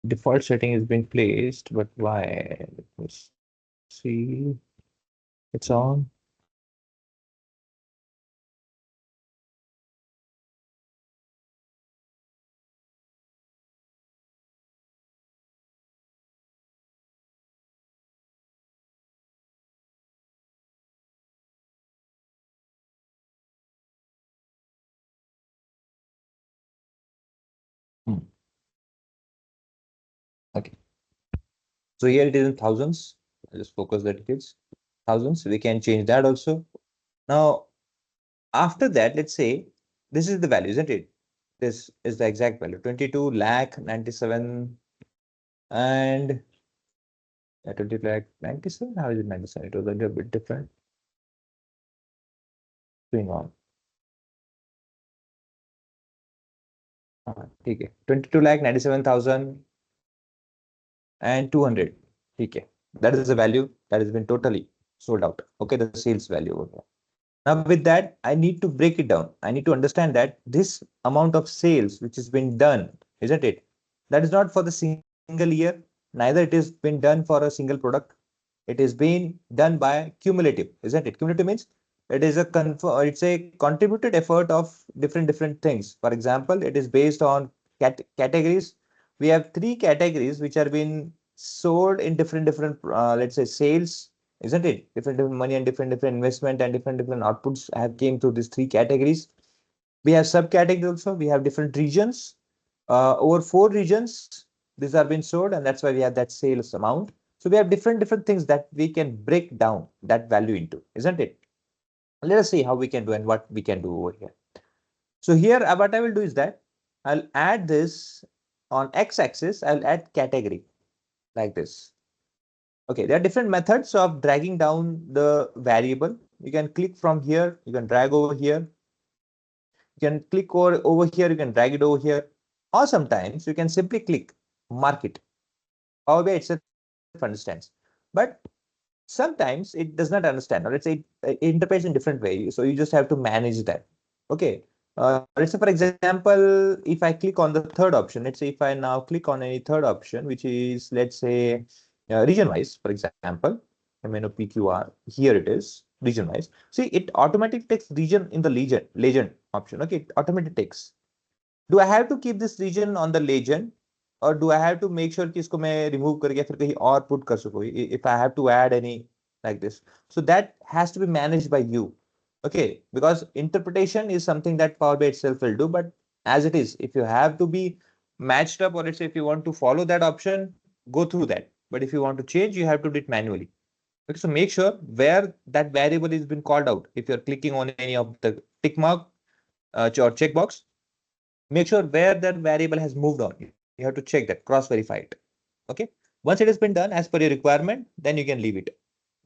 default setting is being placed, but why? Let me see. It's on. Hmm. Okay. So here it is in thousands. I'll just focus that it is thousands. We can change that also. Now, after that, let's say this is the value, isn't it? This is the exact value, 22 lakh 97 and 20 lakh 97. How is it 97? It was a little bit different. Going on. Okay. 22 lakh 97,000 and 200. Okay. That is the value that has been totally sold out. Okay. The sales value over here. Now, with that, I need to break it down. I need to understand that this amount of sales which has been done, isn't it? That is not for the single year, neither it has been done for a single product. It is being done by cumulative, isn't it? Cumulative means it is it's a contributed effort of different things. For example, it is based on categories. We have three categories which are being sold in different let's say sales, isn't it? Different money and different investment and different outputs have came through these three categories. We have subcategories also. We have different regions. Over four regions, these are being sold, and that's why we have that sales amount. So we have different things that we can break down that value into, isn't it? Let us see how we can do and what we can do over here. So here, what I will do is that I'll add this on x-axis. I'll add category like this. Okay, there are different methods of dragging down the variable. You can click from here, you can drag over here. You can click over here, you can drag it over here. Or sometimes you can simply click, mark it. Power BI itself understands. But sometimes it does not understand, or let's say it interprets in different way. So you just have to manage that. Okay. Let's say, for example, if I click on the third option, let's say if I now click on any third option, which is, let's say, region wise, for example, MNOPQR, here it is, region wise. See, it automatically takes region in the legend option. Okay, it automatically takes. Do I have to keep this region on the legend, or do I have to make sure कि इसको मैं remove करके फिर कहीं और put कर सकूँ if I have to add any like this? So that has to be managed by you. Okay, because interpretation is something that Power BI itself will do, but as it is, if you have to be matched up, or let's say if you want to follow that option, go through that. But if you want to change, you have to do it manually. Okay, so make sure where that variable is been called out. If you're clicking on any of the tick mark or checkbox, make sure where that variable has moved on. You have to check that, cross verify it. Okay. Once it has been done as per your requirement, then you can leave it.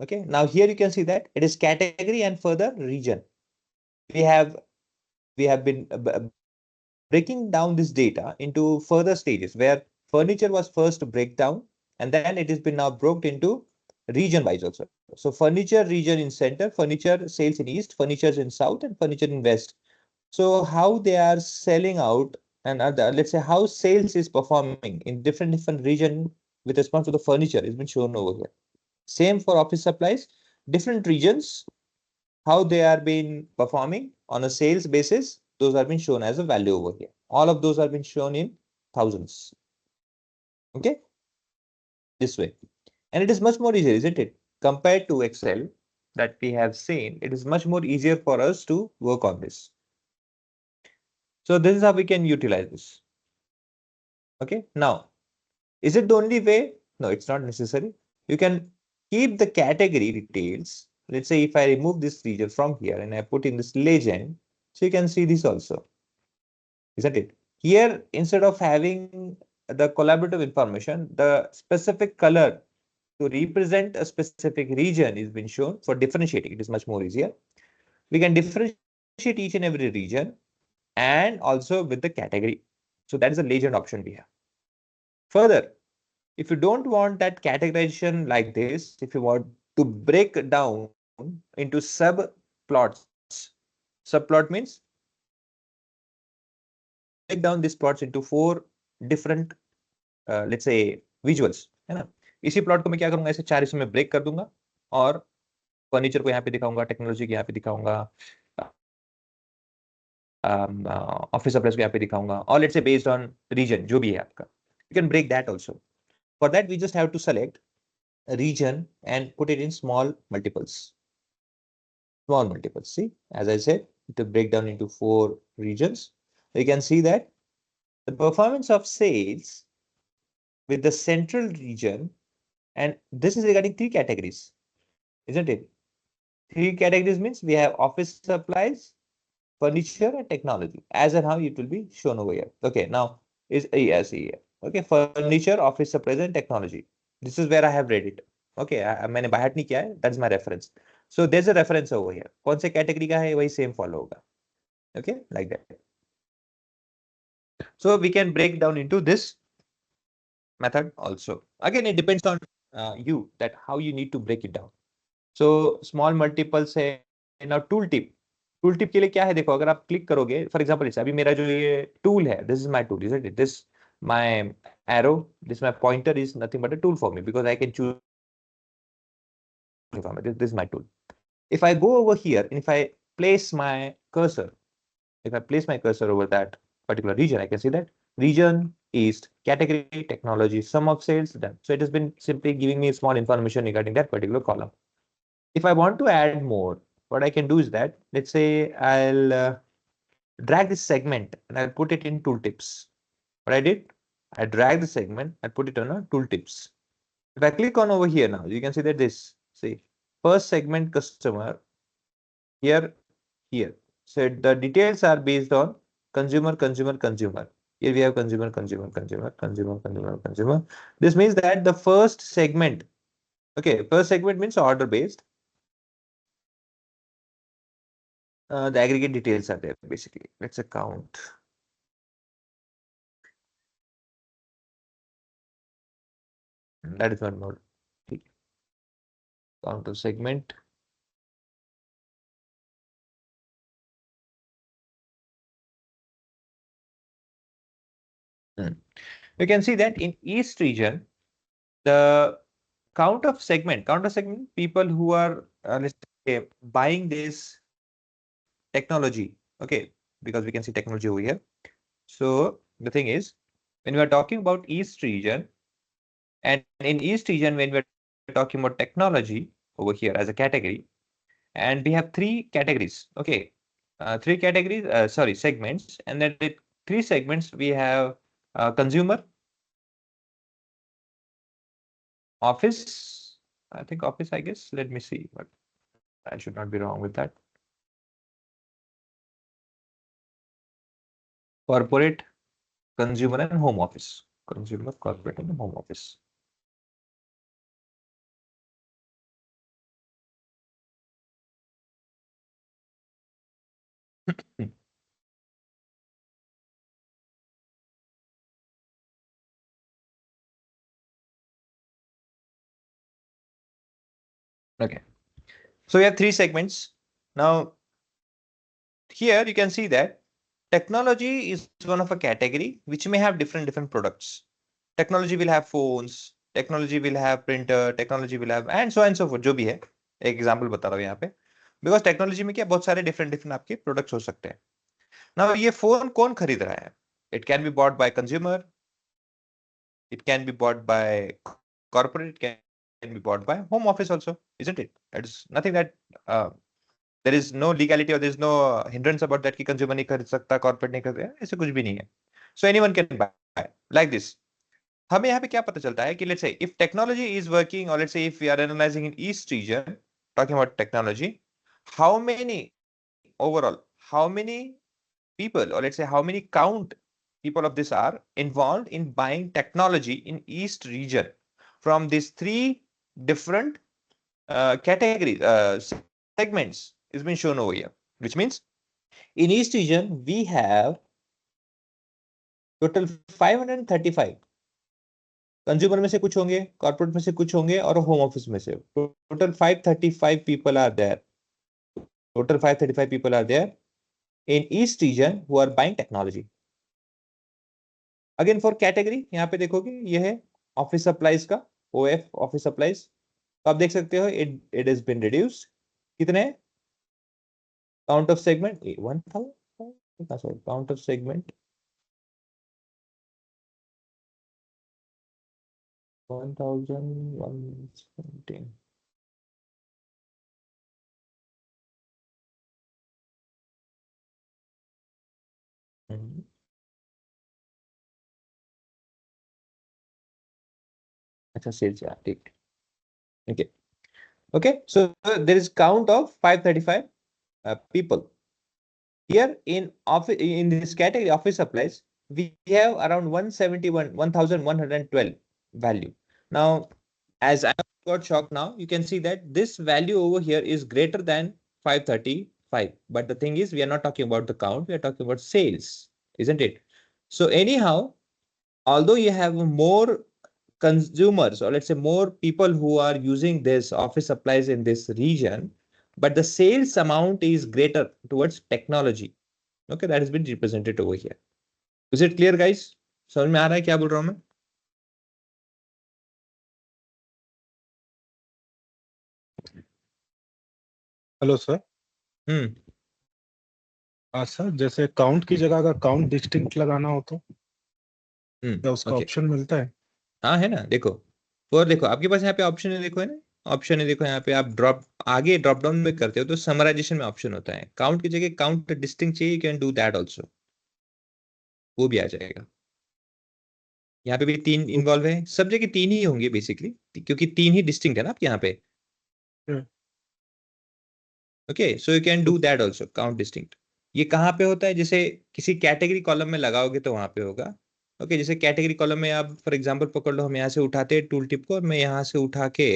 Okay. Now here you can see that it is category and further region. We have been breaking down this data into further stages where furniture was first breakdown, and then it has been now broken into region wise also. So furniture region in center, furniture sales in east, furniture in south, and furniture in west. So how they are selling out, and let's say how sales is performing in different region with respect to the furniture has been shown over here. Same for office supplies, different regions, how they are being performing on a sales basis. Those are being shown as a value over here. All of those are being shown in thousands. Okay, this way, and it is much more easier, isn't it? Compared to Excel that we have seen, it is much more easier for us to work on this. So this is how we can utilize this. Okay, now, is it the only way? No, it's not necessary. You can keep the category details. Let's say if I remove this region from here and I put in this legend, so you can see this also, isn't it? Here, instead of having the collaborative information, the specific color to represent a specific region is been shown. For differentiating, it is much more easier. We can differentiate each and every region and also with the category. So that is a legend option we have. Further, if you don't want that categorization like this, if you want to break down into subplots, subplot means break down these plots into four different let's say visuals, है ना? इसी plot को मैं क्या करूंगा, ऐसे चार हिस्सों में ब्रेक कर दूंगा और फर्नीचर को यहाँ पे दिखाऊंगा, टेक्नोलॉजी को यहाँ पे दिखाऊंगा, ऑफिस सप्लाईज को यहाँ पे दिखाऊंगा, और let's say based on reason जो भी है आपका, you can break that also. For that, we just have to select a region and put it in small multiples. Small multiples. See, as I said, to break down into four regions, you can see that the performance of sales with the central region And this is regarding three categories, isn't it? Three categories means we have office supplies, furniture, and technology. As and how it will be shown over here. Okay, now is yes, yeah. Okay, furniture, office supplies, and technology. This is where I have read it. Okay, मैंने बाहर नहीं किया है. That's my reference. So there's a reference over here. कौन से category का है वही same follow होगा. Okay, like that. So we can break down into this method also. Again, it depends on you that how you need to break it down. So small multiples है. Now tool tip. Tool tip के लिए क्या है देखो अगर आप click करोगे for example इसे अभी मेरा जो ये टूल है this is my tool is it this my arrow this my pointer is nothing but a tool for me because I can choose this is my tool. If I go over here and if I place my cursor, if I place my cursor over that particular region, I can see that region east category technology sum of sales done. So it has been simply giving me small information regarding that particular column. If I want to add more, what I can do is that let's say I'll drag this segment and I'll put it in tooltips. What I did, I drag the segment and put it on a tooltips. If I click on over here now, you can see that this, see, first segment customer here, here. So the details are based on consumer, consumer, consumer. Here we have consumer, consumer, consumer, consumer, consumer, consumer. This means that the first segment, okay, first segment means order based. The aggregate details are there basically. Let's count. That is one more. Count of segment. You can see that in East region, the count of segment people who are let's say buying this technology. Okay, because we can see technology over here. So the thing is, when we are talking about East region, and in East region, when we are talking about technology over here as a category, and we have three categories. Okay, three categories. Sorry, segments, and then it, three segments we have consumer, office. I think office. I guess. Let me see, but I should not be wrong with that. Corporate, consumer, and home office. Consumer, corporate, and home office. Okay. So we have three segments. Now, here you can see that technology is one of a category which may have different products. Technology will have phones, technology will have printer, technology will have and so forth जो भी है एक example बता रहा हूँ यहाँ पे because technology में क्या बहुत सारे डिफरेंट आपके प्रोडक्ट्स हो सकते हैं नाउ ये फोन कौन खरीद रहा है it can be bought by consumer it can be bought by corporate, it can be bought by home office also, isn't it? It's nothing that there is no legality or there is no hindrance about that कि consumer नहीं खरीद सकता, corporate नहीं खरीद ऐसे कुछ भी नहीं है. So anyone can buy like this. हमें यहाँ पे क्या पता चलता है कि let's say if technology is working or let's say if we are analyzing in East region, talking about technology, how many overall, how many people or let's say how many count people of this are involved in buying technology in East region from these three different categories segments is been shown over here, which means in East region we have total 535 consumer में से कुछ होंगे corporate में से कुछ होंगे और home office में से total 535 people are there total 535 people are there in East region who are buying technology. Again for category यहाँ पे देखोगे ये है ऑफिस सप्लाईज का ओएफ ऑफिस सप्लाईज तो आप देख सकते हो इट इज बिन रिड्यूस्ड कितने count of segment 1000 sorry count of segment 1117 अच्छा सेल्स यार ठीक Okay. Okay. So there is count of 535 people. Here in office, in this category office supplies, we have around 171, 1112 value. Now, as I got shocked now, you can see that this value over here is greater than 535. But the thing is, we are not talking about the count, we are talking about sales, isn't it? So anyhow, although you have more consumers, or let's say more people who are using this office supplies in this region, but the sales amount is greater towards technology. Okay, that has been represented over here. Is it clear, guys? समझ में आ रहा है क्या बोल रहा हूं मैं? Hello sir. हम्म सर जैसे काउंट की जगह अगर काउंट डिस्टिंक्ट लगाना हो तो क्या उसका ओके। ऑप्शन मिलता है? हाँ है ना, देखो। और देखो आपके पास यहाँ पे ऑप्शन है, देखो है ना, ऑप्शन है, देखो यहाँ पे आप ड्रॉप आगे ड्रॉप डाउन में करते हो तो समराइजेशन में ऑप्शन होता है, काउंट की जगह काउंट डिस्टिंक्ट चाहिए, you can do that also, वो भी आ जाएगा। यहाँ पे भी तीन इन्वॉल्व है, सब जगह तीन ही होंगे बेसिकली, क्योंकि तीन ही डिस्टिंक्ट है ना आपके यहाँ पे। हम्म, ओके, सो यू कैन तो do that also, count distinct. ये कहाँ पे होता है? जैसे किसी कैटेगरी कॉलम में लगाओगे तो वहां पे होगा। ओके, जैसे कैटेगरी कॉलम में आप फॉर एग्जांपल पकड़ लो, हम यहाँ से उठाते हैं टूल टिप को, और मैं यहाँ से उठा के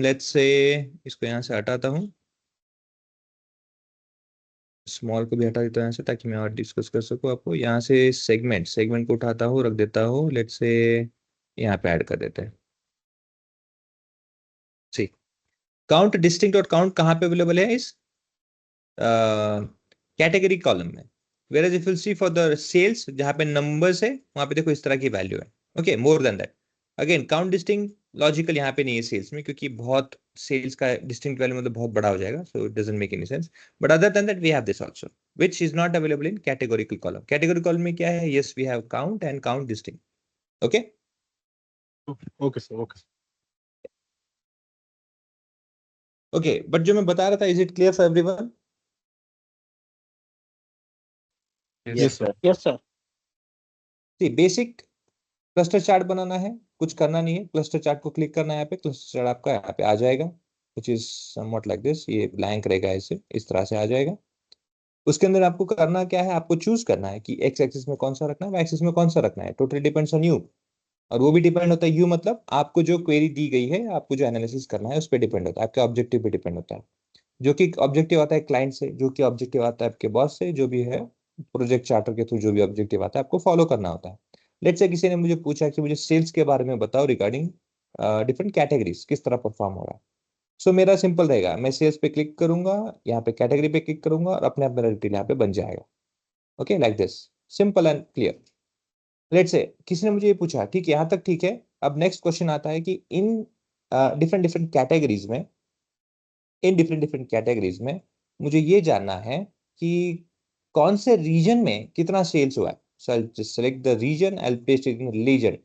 लेट्स से इसको यहाँ से हटाता हूँ, स्मॉल को भी हटा देता हूँ यहाँ से, ताकि मैं और डिस्कस कर सकूँ आपको। यहाँ से सेगमेंट सेगमेंट को उठाता हूँ, रख देता हूँ, लेट्स से यहाँ पे ऐड कर देते हैं। सी, काउंट डिस्टिंक्ट और काउंट कहाँ पे अवेलेबल है? इस कैटेगरी कॉलम में। Where if you see for the sales, जहां पे नंबर्स है वहां पे देखो इस तरह की वैल्यू है। Okay, more than that, again count distinct logical यहाँ पे नहीं है सेल्स में, क्योंकि बहुत सेल्स का डिस्टिंक्ट वैल्यू मतलब बहुत बड़ा हो जाएगा, so it doesn't make any sense. But other than that we have this also, which is not available in categorical column. Category column में क्या है? Yes, we have count and count distinct. Okay. Okay sir, okay. Okay, but जो मैं बता रहा था, is it clear for everyone? Yes Yes, sir. sir. Yes, sir. Basic cluster chart बनाना है, कुछ करना नहीं है, क्लस्टर चार्ट को क्लिक करना है, यहाँ पे क्लस्टर चार्ट आपका यहाँ पे आ जाएगा, which is somewhat like this, ये ब्लैंक रहेगा, ऐसे इस तरह से आ जाएगा। उसके अंदर आपको करना क्या है? आपको चूज करना है कि एक्स एक्सिस में कौन सा रखना है, वाई एक्सिस में कौन सा रखना है। टोटली डिपेंड्स ऑन यू, और वो भी डिपेंड होता है यू मतलब आपको जो क्वेरी दी गई है, आपको जो एनालिसिस करना है उस पर डिपेंड होता है, आपके ऑब्जेक्टिव पे डिपेंड होता है। जो कि ऑब्जेक्टिव आता है क्लाइंट से, जो कि ऑब्जेक्टिव आता है आपके बॉस से, जो भी है प्रोजेक्ट चार्टर के थ्रू जो भी ऑब्जेक्टिव आता है आपको फॉलो करना होता है। लेट्स से किसी ने मुझे पूछा कि मुझे सेल्स के बारे में बताओ रिगार्डिंग डिफरेंट कैटेगरीज, किस तरह परफॉर्म हो रहा है। सो मेरा सिंपल रहेगा, मैं सेल्स पे क्लिक करूंगा, यहाँ पे कैटेगरी पे क्लिक करूंगा, और अपने आप मेरा डिटेल यहाँ पे बन जाएगा। Okay, like this, simple and clear. Let's say किसी ने मुझे ये पूछा, ठीक है, यहाँ तक ठीक है। अब नेक्स्ट क्वेश्चन आता है कि इन डिफरेंट डिफरेंट कैटेगरीज में, इन डिफरेंट डिफरेंट कैटेगरीज में मुझे ये जानना है कि कौन से रीजन में कितना सेल्स हुआ है। So I just select the region, I paste it in legend.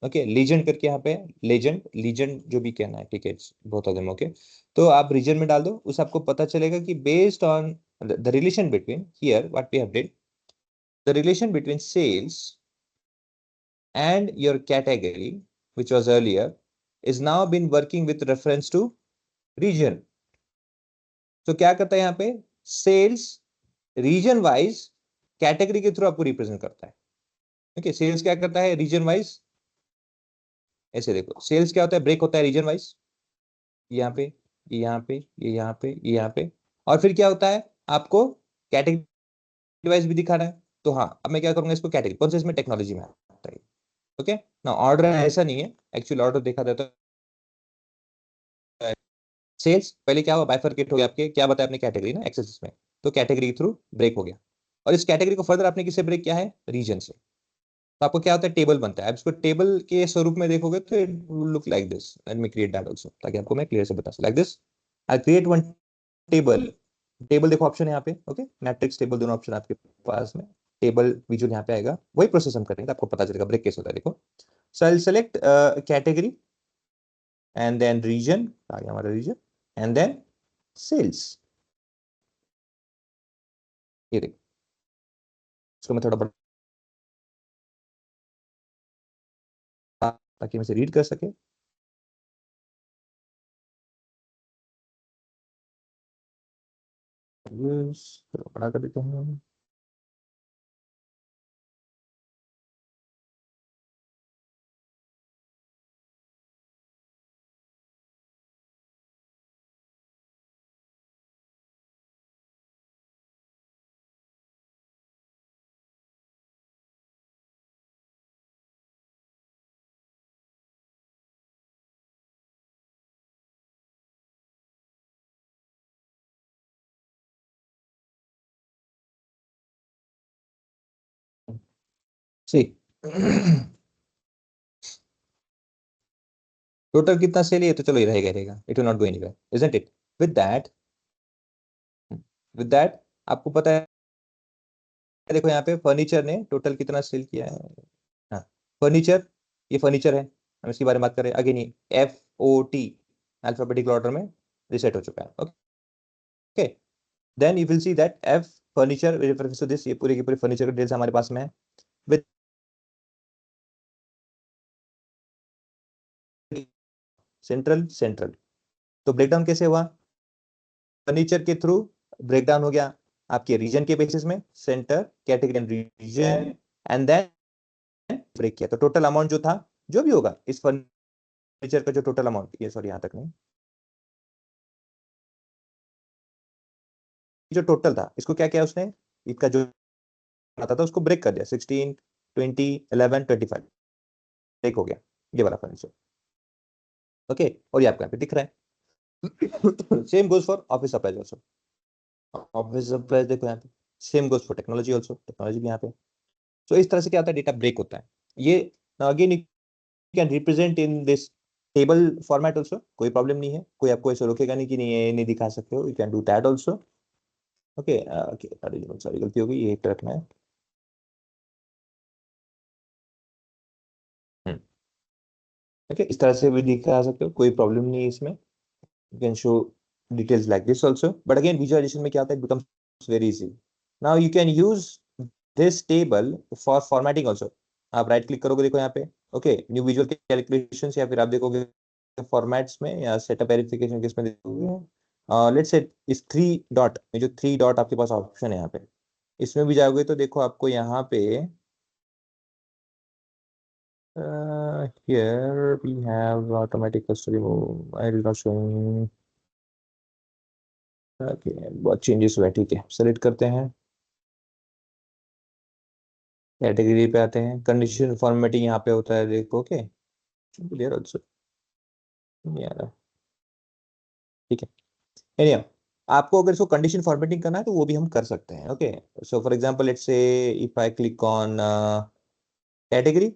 Okay, legend करके यहाँ पे लेजेंड लीजेंड जो भी कहना है, ठीक है, बहुत ऑफ देम। ओके, तो आप रीजन में डाल दो, उस आपको पता चलेगा कि based on the relation between here what we have did, the relation between sales and your category, which was earlier, is now been working with reference to region. तो क्या करता है यहाँ पे? सेल्स रीजन वाइज कैटेगरी के through आपको represent करता है। ओके, सेल्स क्या करता है रीजन वाइज? ऐसे देखो, सेल्स क्या होता है, ब्रेक होता है रीजन वाइज, यहाँ पे, ये यहाँ पे, ये यहाँ पे, ये यहाँ पे। और फिर क्या होता है, आपको कैटेगरी वाइज भी दिखाना है। तो हाँ, अब मैं क्या करूंगा, इसको कैटेगरी कौन सा इसमें टेक्नोलॉजी में आता है। ओके ना, ऑर्डर ऐसा नहीं है, एक्चुअल ऑर्डर देखा जाता है। सेल्स पहले क्या हुआ, बाइफरकेट हो गया, आपके क्या बताया आपने कैटेगरी ना एक्सेस में, तो कैटेगरी के थ्रू ब्रेक हो गया, और इस कैटेगरी को फर्दर आपने किससे ब्रेक किया है? रीजन से। तो आपको क्या होता है, टेबल बनता है। आप इसको टेबल के स्वरूप में देखोगे तो it will look like this. Let me create that also, ताकि आपको मैं क्लियर से बता सकूं। Like this, I create one table. Table देखो ऑप्शन है यहाँ पे, ओके, मैट्रिक्स टेबल दोनों ऑप्शन आपके पास में। टेबल विजुअल यहाँ पे आएगा, वही प्रोसेस हम करेंगे, तो आपको पता चलेगा ब्रेक कैसे होता है। देखो, so I select category and then region, आ गया हमारा रीजन, एंड देन सेल्स। ये देखो, इसको मैं थोड़ा बड़ा ताकि मैं इसे रीड कर सके। बड़ा कर देते हैं। सी टोटल कितना सेल है तो चलो ये रहेगा रहेगा, it will not go anywhere, isn't it? With that, आपको पता है, देखो यहाँ पे फर्नीचर ने टोटल कितना सेल किया है। हाँ, फर्नीचर, ये फर्नीचर है, हम इसके बारे में बात कर रहे हैं। अगेन ये FOT अल्फाबेटिकल ऑर्डर में रिसेट हो चुका है। Okay, then you will see that F furniture reference to this, ये पूरे की पूरी फर्नीचर का डिटेल्स हमारे पास में है विद सेंट्रल सेंट्रल। तो ब्रेकडाउन कैसे हुआ? फर्नीचर के थ्रू ब्रेकडाउन हो गया आपके रीजन के बेसिस में, centre, category and region, and then break किया। तो टोटल अमाउंट जो था, जो भी होगा इस फर्नीचर का जो टोटल अमाउंट, ये सॉरी यहाँ तक नहीं, जो टोटल था इसको क्या किया उसने, इसका जो आता था उसको ब्रेक कर दिया, 16, 20, 11, 25 ब्रेक हो गया ये वाला फर्नीचर। ओके, और ये आपको यहाँ पे दिख रहा है। Same goes for office supplies also. Office supplies देखो यहाँ पे, same goes for technology also, technology भी यहाँ पे। सो इस तरह से क्या होता है, डेटा ब्रेक होता है। ये again you can represent in this table format also, कोई प्रॉब्लम नहीं है, कोई आपको ऐसे रोकेगा नहीं कि नहीं ये नहीं दिखा सकते हो, you can do that also. Okay, sorry गलती हो गई, ये एक रखना है। ओके, इस तरह से भी दिखा सकते हो, कोई प्रॉब्लम नहीं है इसमें। You can show details like this also, but again visualisation में क्या होता है, it becomes very easy. Now you can use this table for formatting also. आप राइट क्लिक करोगे, देखो यहाँ पे, ओके, न्यू विजुअल कैलकुलेशन, या फिर आप देखोगे फॉर्मेट्स में या सेटअप वेरिफिकेशन के इसमें देखोगे, लेट्स से इस थ्री डॉट में, जो थ्री डॉट आपके पास ऑप्शन है यहाँ पे, इसमें भी जाओगे तो देखो आपको यहाँ पे here we have automatic custody move. I will not showing. Okay, बहुत चेंजेस हुआ है, ठीक है, सेलेक्ट करते हैं, कैटेगरी पे आते हैं, कंडीशन फॉर्मेटिंग यहाँ पे होता है, देखो। ओके, क्लियर ऑल्सो, यार ठीक है। एनीवे, आपको अगर इसको कंडीशन फॉर्मेटिंग करना है तो वो भी हम कर सकते हैं। Okay, so for example let's say if I click on category,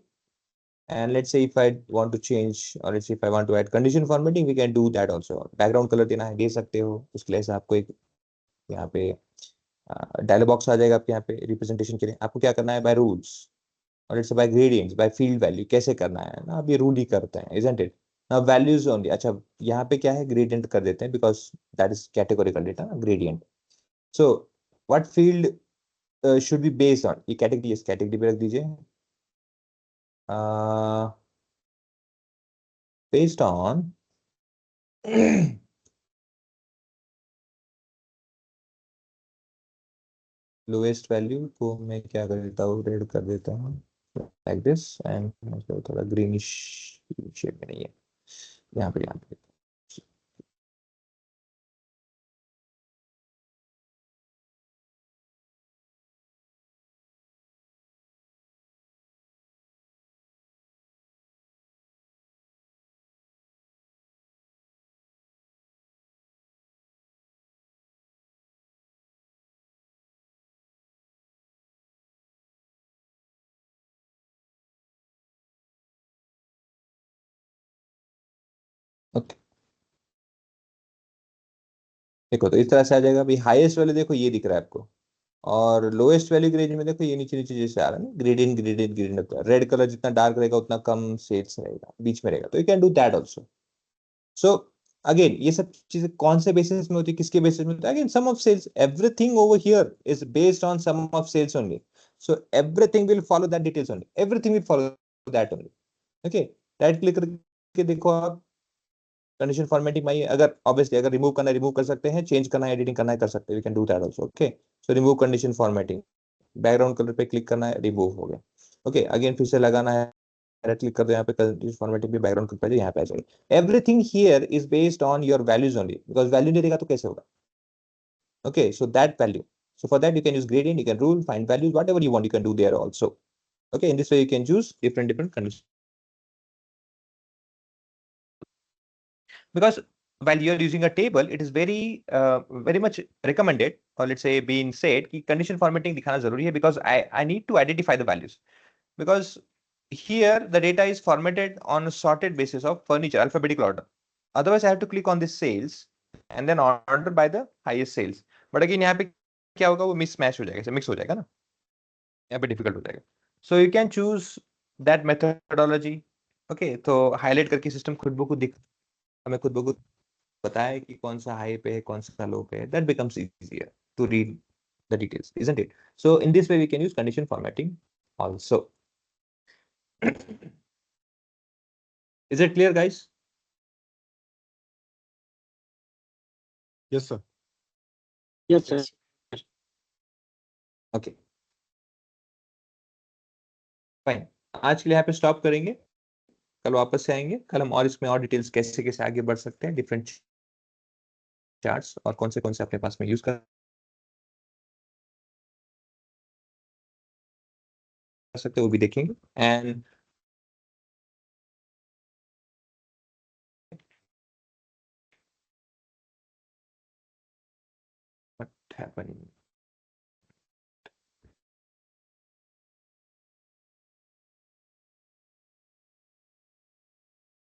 and let's say if I want to change, or let's say if I want to add condition formatting, we can do that also. Background colour देना है, दे सकते हो, उसके लिए से आपको एक यहाँ पे डायलॉग बॉक्स आ जाएगा आपके यहाँ पे रिप्रेजेंटेशन के लिए। आपको क्या करना है, बाय रूल्स, और it's by gradients, by field value, कैसे करना है ना, अब ये रूल ही करते हैं, isn't it? Now values only, अच्छा यहाँ पे क्या है, ग्रेडियंट कर देते हैं, because that is categorical data, gradient. So what field should be based on, ये कैटेगरी, इस कैटेगरी पे रख दीजिए, बेस्ड ऑन लोएस्ट वैल्यू को मैं क्या कर देता हूँ, रेड कर देता हूँ लाइक दिस, एंड थोड़ा ग्रीनिश शेड में नहीं है, यहाँ पे ओके। देखो तो इस तरह से आ जाएगा भाई, हाईएस्ट वैल्यू देखो ये दिख रहा है आपको, और लोएस्ट वैल्यू की रेंज में देखो ये नीचे नीचे जैसे आ रहा है ना, gradient gradient gradient, red colour जितना डार्क रहेगा उतना कम शेड्स रहेगा, बीच में रहेगा, तो you can do that also. So again ये सब चीजें कौन से बेसिस में होती है, किसके बेसिस में होता है, again sum of sales, everything over here is based on sum of sales only. So everything will follow that details only, everything will follow that only. Okay, right click करके देखो आप, कंडीशन फॉर्मेटिंग में अगर obviously अगर remove करना है remove कर सकते हैं, चेंज करना है एडिटिंग करना है कर सकते हैं, we can do that also. Okay, so remove condition formatting, background colour पे क्लिक करना है, रिमूव हो गया। ओके, अगेन फिर से लगाना है, राइट क्लिक कर दो, यहाँ पे कंडीशन फॉर्मेटिंग पे बैकग्राउंड क्लिक कर दो, यहाँ पे आ जाएगा। Everything here is based on your values only, because value नहीं देगा तो कैसे होगा। Okay, so that value, so for that you can use gradient, you can rule, find values, whatever you want you can do there also. Okay, in this way you can choose different conditions, because while you are using a table it is very much recommended, or let's say being said कि condition formatting दिखाना जरूरी है, because I need to identify the values, because here the data is formatted on a sorted basis of furniture alphabetical order. Otherwise I have to click on this sales and then order by the highest sales, but again यहाँ पे क्या होगा, वो mismatch हो जाएगा, mix हो जाएगा ना, यहाँ पे डिफिकल्ट हो जाएगा। So you can choose that methodology. Okay, तो हाईलाइट करके सिस्टम खुद ब खुद हमें खुद ब खुद बताए कि कौन सा हाई पे है कौन सा लो पे है, that becomes easier to read the details, isn't it? So in this way we can use condition formatting also. Is it clear, guys? Yes, sir. Yes, sir. Okay, fine, आज के लिए यहाँ पे स्टॉप करेंगे, कल वापस से आएंगे, कल हम और इसमें और डिटेल्स कैसे कैसे आगे बढ़ सकते हैं, डिफरेंट चार्ट्स और कौन से अपने पास में यूज कर सकते हैं वो भी देखेंगे। And what happened?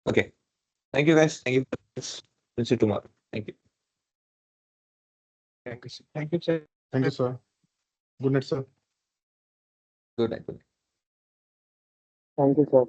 Okay, thank you guys, thank you. We'll see you tomorrow. Thank you. Thank you, sir. Thank you, sir. Thank you, sir. Good night, sir. Good night. Thank you, sir.